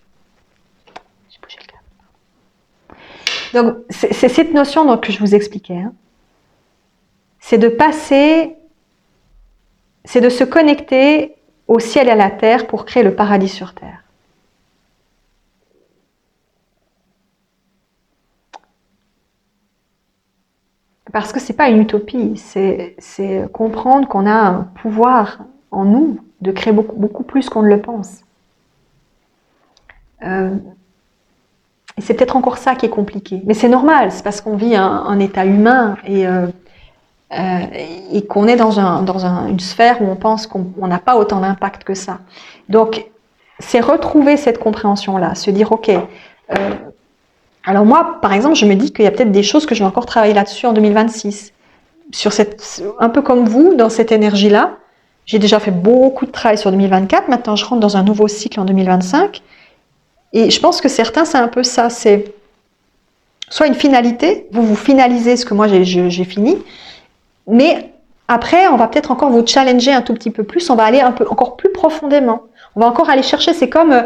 Donc, c'est cette notion que je vous expliquais. Hein. C'est de passer, c'est de se connecter au ciel et à la terre pour créer le paradis sur terre. Parce que ce n'est pas une utopie, c'est comprendre qu'on a un pouvoir en nous de créer beaucoup plus qu'on ne le pense. Et c'est peut-être encore ça qui est compliqué. Mais c'est normal, c'est parce qu'on vit un état humain et qu'on est dans une sphère où on pense qu'on n'a pas autant d'impact que ça. Donc, c'est retrouver cette compréhension-là, se dire, ok, alors moi, par exemple, je me dis qu'il y a peut-être des choses que je vais encore travailler là-dessus en 2026. Un peu comme vous, dans cette énergie-là, j'ai déjà fait beaucoup de travail sur 2024, maintenant je rentre dans un nouveau cycle en 2025, et je pense que certains, c'est un peu ça, c'est soit une finalité, vous finalisez ce que moi j'ai fini, mais après, on va peut-être encore vous challenger un tout petit peu plus, on va aller encore plus profondément. On va encore aller chercher, c'est comme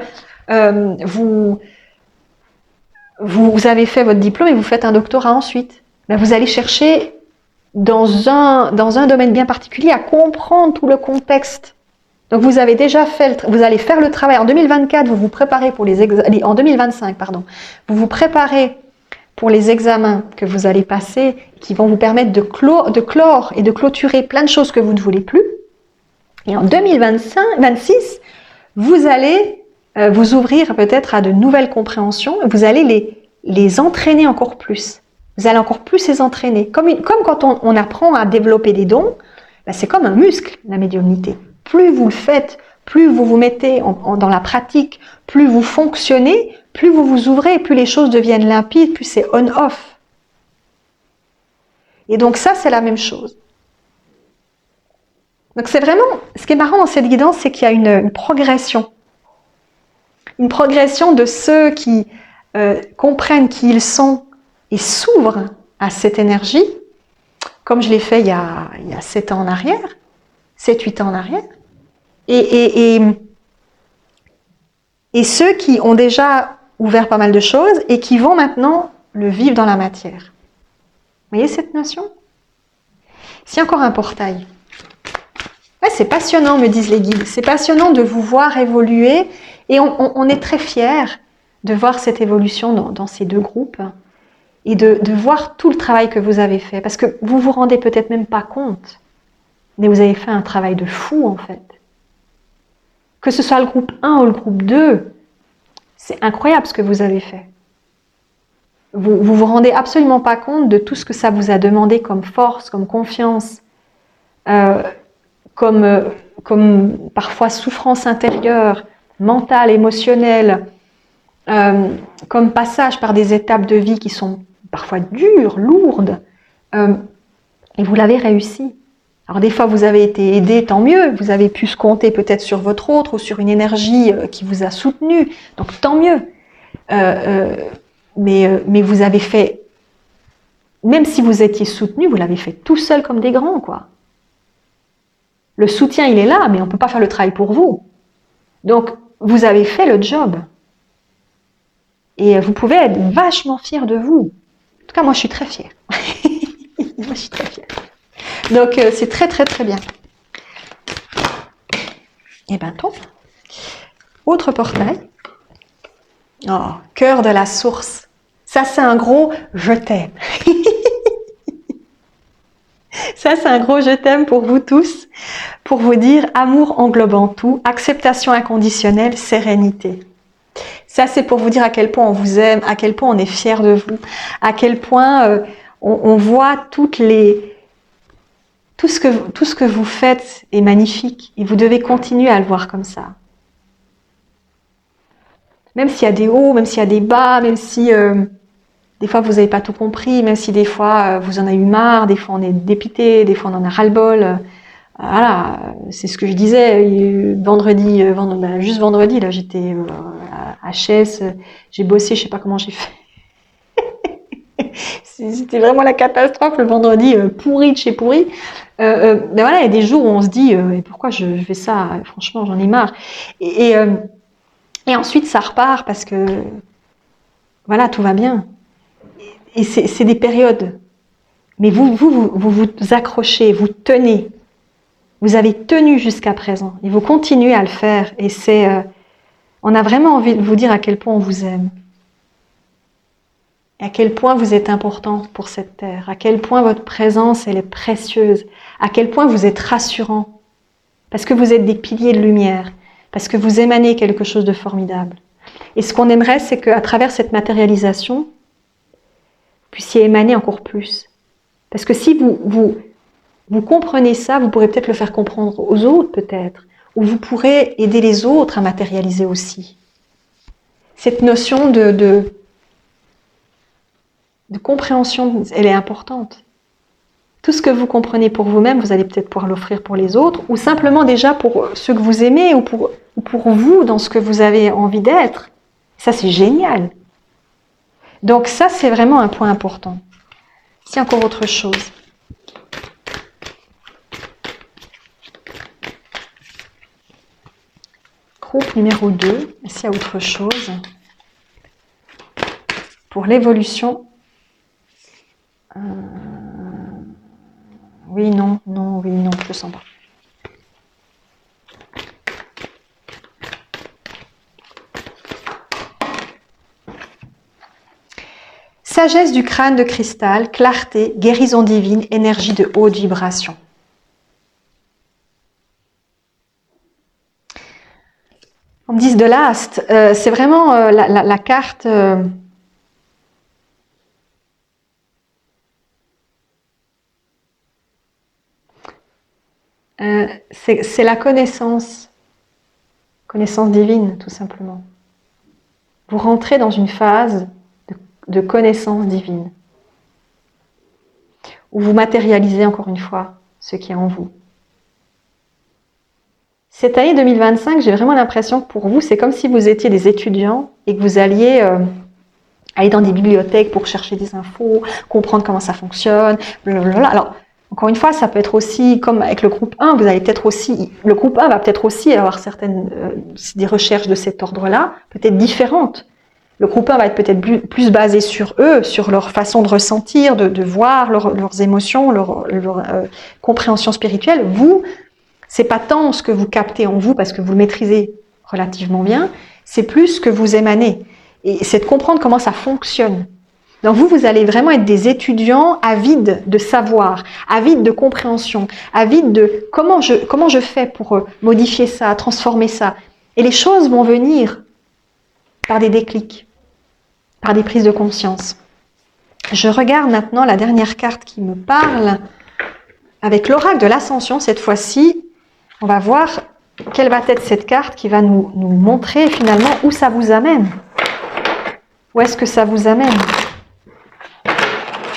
vous avez fait votre diplôme et vous faites un doctorat ensuite. Ben, vous allez chercher dans un domaine bien particulier à comprendre tout le contexte. Donc vous avez déjà vous allez faire le travail. En 2024, vous vous préparez pour en 2025, pardon. Vous vous préparez pour les examens que vous allez passer, qui vont vous permettre de clore et de clôturer plein de choses que vous ne voulez plus. Et en 2026, vous allez vous ouvrir peut-être à de nouvelles compréhensions. Vous allez les entraîner encore plus. Vous allez encore plus les entraîner. Comme quand on apprend à développer des dons, ben c'est comme un muscle, la médiumnité. Plus vous le faites, plus vous vous mettez dans la pratique, plus vous fonctionnez, plus vous vous ouvrez, plus les choses deviennent limpides, plus c'est on-off. Et donc ça, c'est la même chose. Donc c'est vraiment, ce qui est marrant dans cette guidance, c'est qu'il y a une progression. Une progression de ceux qui comprennent qui ils sont et s'ouvrent à cette énergie, comme je l'ai fait il y a 7 ans en arrière, 7-8 ans en arrière. Et ceux qui ont déjà ouvert pas mal de choses et qui vont maintenant le vivre dans la matière. Vous voyez cette notion? C'est encore un portail. Ouais, c'est passionnant, me disent les guides. C'est passionnant de vous voir évoluer et on est très fiers de voir cette évolution dans ces deux groupes et de voir tout le travail que vous avez fait. Parce que vous vous rendez peut-être même pas compte, mais vous avez fait un travail de fou en fait. Que ce soit le groupe 1 ou le groupe 2, c'est incroyable ce que vous avez fait. Vous vous rendez absolument pas compte de tout ce que ça vous a demandé comme force, comme confiance, comme parfois souffrance intérieure, mentale, émotionnelle, comme passage par des étapes de vie qui sont parfois dures, lourdes, et vous l'avez réussi. Alors des fois vous avez été aidé, tant mieux, vous avez pu se compter peut-être sur votre autre ou sur une énergie qui vous a soutenu, donc tant mieux. Mais vous avez fait, même si vous étiez soutenu, vous l'avez fait tout seul comme des grands, quoi. Le soutien, il est là, mais on ne peut pas faire le travail pour vous. Donc, vous avez fait le job. Et vous pouvez être vachement fiers de vous. En tout cas, moi, je suis très fière. Moi, je suis très fière. Donc, c'est très, très, très bien. Et bien, top. Autre portail. Oh, cœur de la source. Ça, c'est un gros « je t'aime ». Ça, c'est un gros « je t'aime » pour vous tous, pour vous dire amour englobant tout, acceptation inconditionnelle, sérénité. Ça, c'est pour vous dire à quel point on vous aime, à quel point on est fiers de vous, à quel point on voit tout ce que vous faites est magnifique et vous devez continuer à le voir comme ça. Même s'il y a des hauts, même s'il y a des bas, même si des fois vous n'avez pas tout compris, même si des fois vous en avez eu marre, des fois on est dépité, des fois on en a ras-le-bol. Voilà, c'est ce que je disais juste vendredi, là j'étais à HS, j'ai bossé, je sais pas comment j'ai fait. C'était vraiment la catastrophe le vendredi, pourri de chez pourri. Mais voilà, il y a des jours où on se dit pourquoi je fais ça, franchement j'en ai marre. Et ensuite ça repart parce que voilà, tout va bien. Et c'est des périodes. Mais vous accrochez, vous tenez. Vous avez tenu jusqu'à présent. Et vous continuez à le faire. Et on a vraiment envie de vous dire à quel point on vous aime. Et à quel point vous êtes important pour cette terre. À quel point votre présence, elle est précieuse. À quel point vous êtes rassurant. Parce que vous êtes des piliers de lumière. Parce que vous émanez quelque chose de formidable. Et ce qu'on aimerait, c'est qu'à travers cette matérialisation, vous puissiez émaner encore plus. Parce que si vous comprenez ça, vous pourrez peut-être le faire comprendre aux autres, peut-être. Ou vous pourrez aider les autres à matérialiser aussi. Cette notion de compréhension, elle est importante. Tout ce que vous comprenez pour vous-même, vous allez peut-être pouvoir l'offrir pour les autres, ou simplement déjà pour ceux que vous aimez, ou pour vous, dans ce que vous avez envie d'être. Ça, c'est génial. Donc ça, c'est vraiment un point important. C'est encore autre chose. Groupe numéro 2, s'il y a autre chose. Pour l'évolution. Oui, non, je sens pas. Sagesse du crâne de cristal, clarté, guérison divine, énergie de haute vibration. On me dit de l'ast, c'est vraiment la carte... c'est la connaissance divine, tout simplement. Vous rentrez dans une phase de connaissance divine, où vous matérialisez encore une fois ce qui est en vous. Cette année 2025, j'ai vraiment l'impression que pour vous, c'est comme si vous étiez des étudiants et que vous alliez aller dans des bibliothèques pour chercher des infos, comprendre comment ça fonctionne, blablabla. Alors, encore une fois, ça peut être aussi, comme avec le groupe 1, vous allez peut-être aussi, le groupe 1 va peut-être aussi avoir des recherches de cet ordre-là, peut-être différentes. Le groupe 1 va être peut-être plus basé sur eux, sur leur façon de ressentir, de voir leurs émotions, leur compréhension spirituelle. Vous, c'est pas tant ce que vous captez en vous parce que vous le maîtrisez relativement bien, c'est plus ce que vous émanez. Et c'est de comprendre comment ça fonctionne. Donc vous allez vraiment être des étudiants avides de savoir, avides de compréhension, avides de comment je fais pour modifier ça, transformer ça. Et les choses vont venir par des déclics, par des prises de conscience. Je regarde maintenant la dernière carte qui me parle. Avec l'oracle de l'ascension, cette fois-ci, on va voir quelle va être cette carte qui va nous montrer finalement où ça vous amène. Où est-ce que ça vous amène?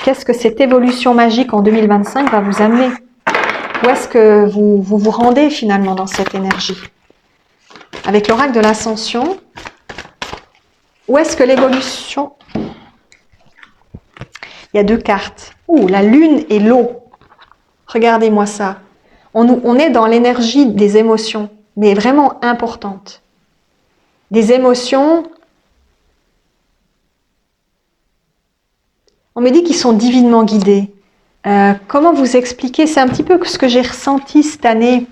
Qu'est-ce que cette évolution magique en 2025 va vous amener? Où est-ce que vous rendez finalement dans cette énergie? Avec l'oracle de l'ascension, où est-ce que l'évolution... Il y a deux cartes. Ouh, la lune et l'eau. Regardez-moi ça. On est dans l'énergie des émotions, mais vraiment importantes. Des émotions... On me dit qu'ils sont divinement guidés. Comment vous expliquer? C'est un petit peu ce que j'ai ressenti cette année.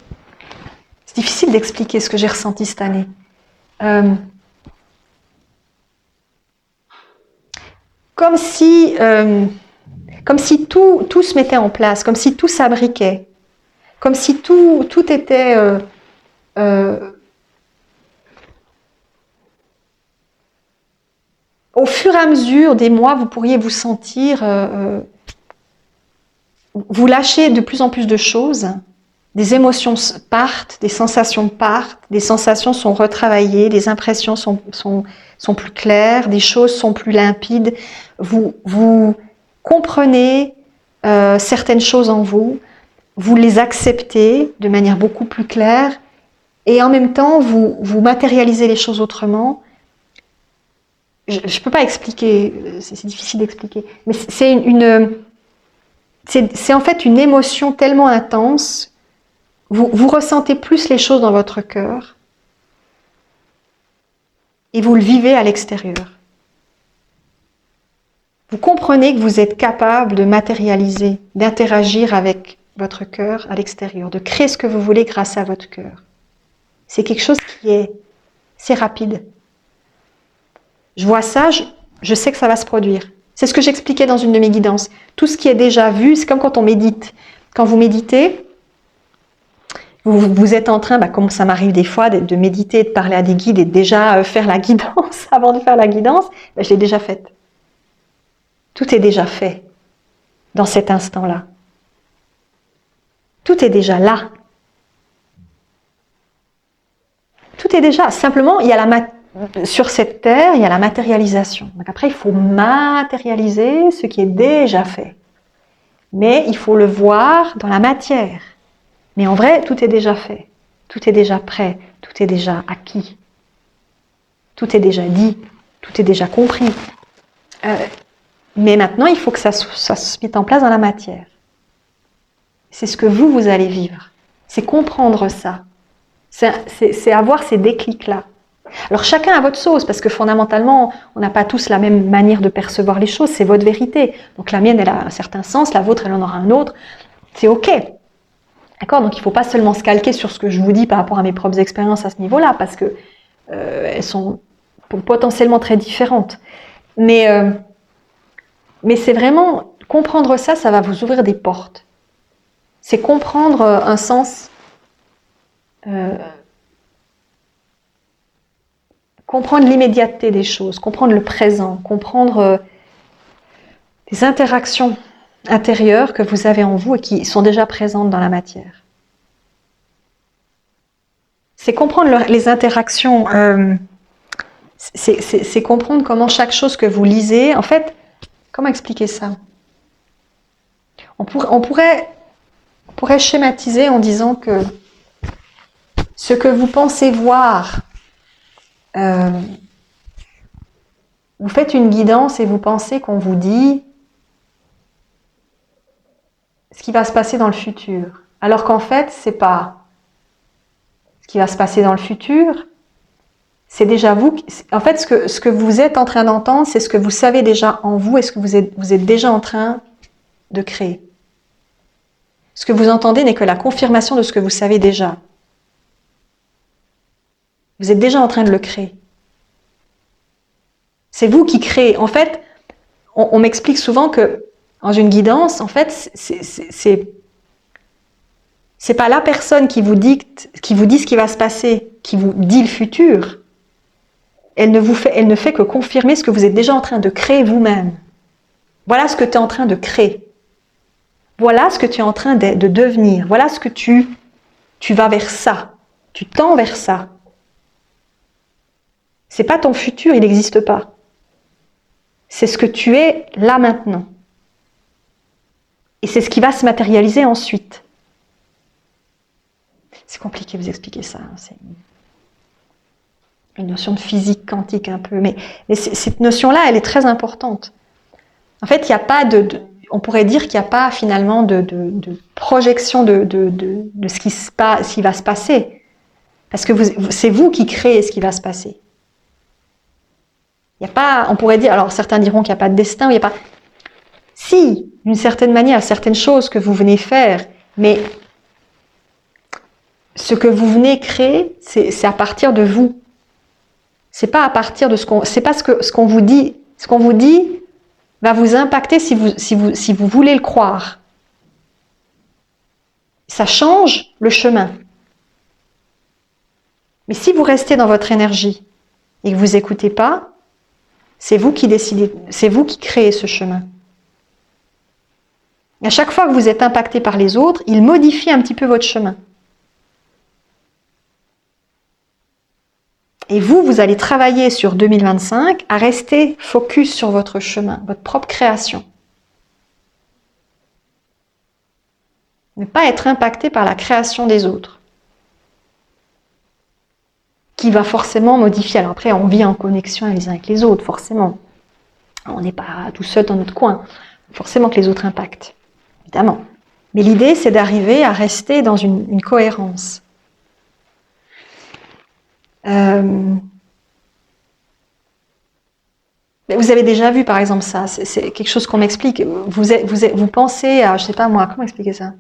C'est difficile d'expliquer ce que j'ai ressenti cette année. Comme si tout se mettait en place, comme si tout s'abriquait, comme si tout était... au fur et à mesure des mois, vous pourriez vous sentir... vous lâchez de plus en plus de choses, des émotions partent, des sensations partent, des sensations sont retravaillées, des impressions sont plus claires, des choses sont plus limpides. Vous comprenez certaines choses en vous, vous les acceptez de manière beaucoup plus claire et en même temps vous matérialisez les choses autrement. Je ne peux pas expliquer, c'est difficile d'expliquer, mais c'est en fait une émotion tellement intense, vous ressentez plus les choses dans votre cœur et vous le vivez à l'extérieur. Vous comprenez que vous êtes capable de matérialiser, d'interagir avec votre cœur à l'extérieur, de créer ce que vous voulez grâce à votre cœur. C'est quelque chose c'est rapide. Je vois ça, je sais que ça va se produire. C'est ce que j'expliquais dans une de mes guidances. Tout ce qui est déjà vu, c'est comme quand on médite. Quand vous méditez, vous êtes en train, comme ça m'arrive des fois, de méditer, de parler à des guides et de déjà faire la guidance. Avant de faire la guidance, je l'ai déjà faite. Tout est déjà fait dans cet instant-là. Tout est déjà là. Tout est déjà. Simplement, il y a sur cette terre, il y a la matérialisation. Donc après, il faut matérialiser ce qui est déjà fait. Mais il faut le voir dans la matière. Mais en vrai, tout est déjà fait. Tout est déjà prêt. Tout est déjà acquis. Tout est déjà dit. Tout est déjà compris. Mais maintenant, il faut que ça se mette en place dans la matière. C'est ce que vous allez vivre. C'est comprendre ça. C'est avoir ces déclics-là. Alors chacun a votre sauce, parce que fondamentalement, on n'a pas tous la même manière de percevoir les choses, c'est votre vérité. Donc la mienne, elle a un certain sens, la vôtre, elle en aura un autre. C'est ok. D'accord? Donc il ne faut pas seulement se calquer sur ce que je vous dis par rapport à mes propres expériences à ce niveau-là, parce que elles sont potentiellement très différentes. Mais c'est vraiment, comprendre ça, ça va vous ouvrir des portes. C'est comprendre un sens... comprendre l'immédiateté des choses, comprendre le présent, comprendre les interactions intérieures que vous avez en vous et qui sont déjà présentes dans la matière. C'est comprendre les interactions, c'est comprendre comment chaque chose que vous lisez, en fait, comment expliquer ça? On pourrait schématiser en disant que ce que vous pensez voir, vous faites une guidance et vous pensez qu'on vous dit ce qui va se passer dans le futur. Alors qu'en fait, c'est pas ce qui va se passer dans le futur, C'est déjà vous. En fait, ce que vous êtes en train d'entendre, c'est ce que vous savez déjà en vous et ce que vous êtes déjà en train de créer. Ce que vous entendez n'est que la confirmation de ce que vous savez déjà. Vous êtes déjà en train de le créer. C'est vous qui créez. En fait, on m'explique souvent que dans une guidance, en fait, c'est pas la personne qui vous dicte, qui vous dit ce qui va se passer, qui vous dit le futur. Elle ne fait que confirmer ce que vous êtes déjà en train de créer vous-même. Voilà ce que tu es en train de créer. Voilà ce que tu es en train de devenir. Voilà ce que tu vas vers ça. Tu tends vers ça. C'est pas ton futur, il n'existe pas. C'est ce que tu es là maintenant. Et c'est ce qui va se matérialiser ensuite. C'est compliqué de vous expliquer ça. C'est une notion de physique quantique un peu. Mais cette notion-là, elle est très importante. En fait, il n'y a pas on pourrait dire qu'il n'y a pas finalement de projection de ce qui va se passer. Parce que c'est vous qui créez ce qui va se passer. Il n'y a pas, on pourrait dire, alors certains diront qu'il n'y a pas de destin, il n'y a pas. Si, d'une certaine manière, certaines choses que vous venez faire, mais ce que vous venez créer, c'est à partir de vous. C'est pas à partir de c'est pas ce qu'on vous dit. Ce qu'on vous dit va vous impacter si vous voulez le croire. Ça change le chemin. Mais si vous restez dans votre énergie et que vous écoutez pas, c'est vous qui décidez, c'est vous qui créez ce chemin. Et à chaque fois que vous êtes impacté par les autres, ils modifient un petit peu votre chemin. Et vous allez travailler sur 2025 à rester focus sur votre chemin, votre propre création. Ne pas être impacté par la création des autres, qui va forcément modifier. Alors après, on vit en connexion les uns avec les autres, forcément. On n'est pas tout seul dans notre coin. Forcément que les autres impactent, évidemment. Mais l'idée, c'est d'arriver à rester dans une cohérence. Vous avez déjà vu, par exemple, ça. C'est quelque chose qu'on m'explique. Vous pensez à, je sais pas moi, comment expliquer ça ?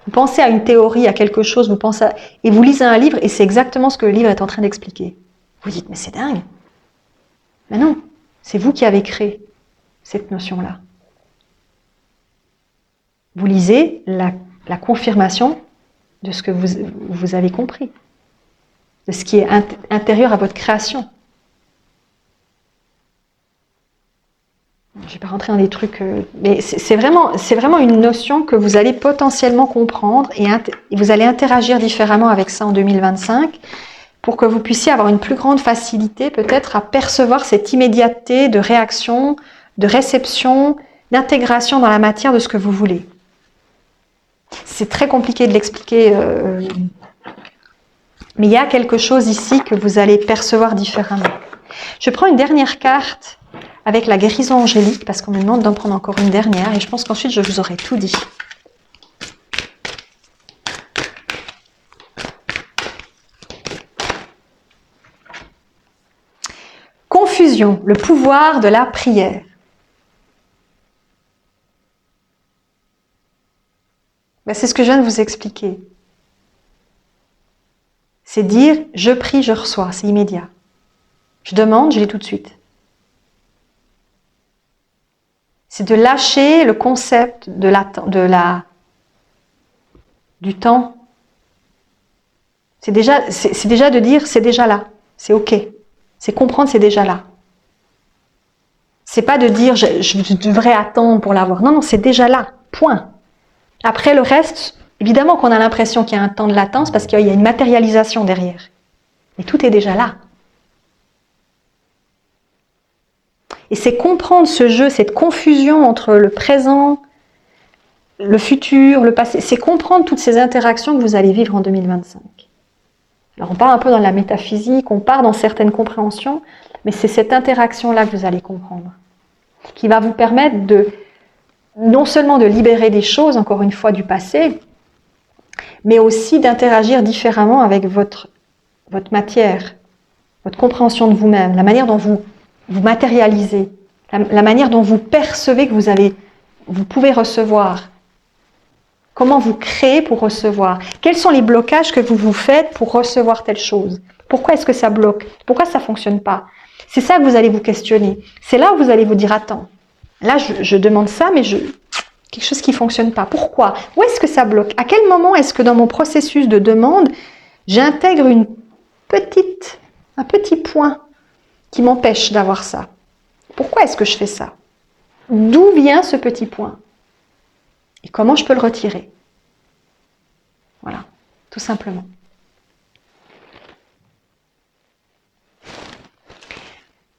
Vous pensez à une théorie, à quelque chose, et vous lisez un livre, et c'est exactement ce que le livre est en train d'expliquer. Vous dites, mais c'est dingue. Mais non, c'est vous qui avez créé cette notion-là. Vous lisez la confirmation de ce que vous avez compris, de ce qui est intérieur à votre création. Je ne vais pas rentrer dans des trucs, mais c'est vraiment une notion que vous allez potentiellement comprendre et vous allez interagir différemment avec ça en 2025 pour que vous puissiez avoir une plus grande facilité peut-être à percevoir cette immédiateté de réaction, de réception, d'intégration dans la matière de ce que vous voulez. C'est très compliqué de l'expliquer, mais il y a quelque chose ici que vous allez percevoir différemment. Je prends une dernière carte avec la guérison angélique, parce qu'on me demande d'en prendre encore une dernière, et je pense qu'ensuite je vous aurai tout dit. Confusion, le pouvoir de la prière. Ben, c'est ce que je viens de vous expliquer. C'est dire, je prie, je reçois, c'est immédiat. Je demande, je l'ai tout de suite. C'est de lâcher le concept du temps. C'est déjà de dire, c'est déjà là, c'est ok. C'est comprendre, c'est déjà là. C'est pas de dire, je devrais attendre pour l'avoir. Non, c'est déjà là, point. Après le reste, évidemment qu'on a l'impression qu'il y a un temps de latence parce qu'il y a une matérialisation derrière. Mais tout est déjà là. Et c'est comprendre ce jeu, cette confusion entre le présent, le futur, le passé. C'est comprendre toutes ces interactions que vous allez vivre en 2025. Alors on part un peu dans la métaphysique, on part dans certaines compréhensions, mais c'est cette interaction-là que vous allez comprendre, qui va vous permettre non seulement de libérer des choses, encore une fois, du passé, mais aussi d'interagir différemment avec votre matière, votre compréhension de vous-même, la manière dont vous matérialisez, la manière dont vous percevez que vous pouvez recevoir. Comment vous créez pour recevoir? Quels sont les blocages que vous vous faites pour recevoir telle chose? Pourquoi est-ce que ça bloque? Pourquoi ça ne fonctionne pas? C'est ça que vous allez vous questionner. C'est là où vous allez vous dire, attends, là je demande ça, mais quelque chose qui ne fonctionne pas. Pourquoi? Où est-ce que ça bloque? À quel moment est-ce que dans mon processus de demande, j'intègre un petit point qui m'empêche d'avoir ça? Pourquoi est-ce que je fais ça? D'où vient ce petit point? Et comment je peux le retirer? Voilà, tout simplement.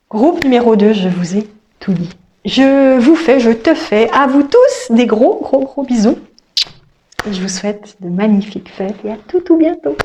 Groupe numéro 2, je vous ai tout dit. Je te fais, à vous tous, des gros bisous. Je vous souhaite de magnifiques fêtes et à tout bientôt.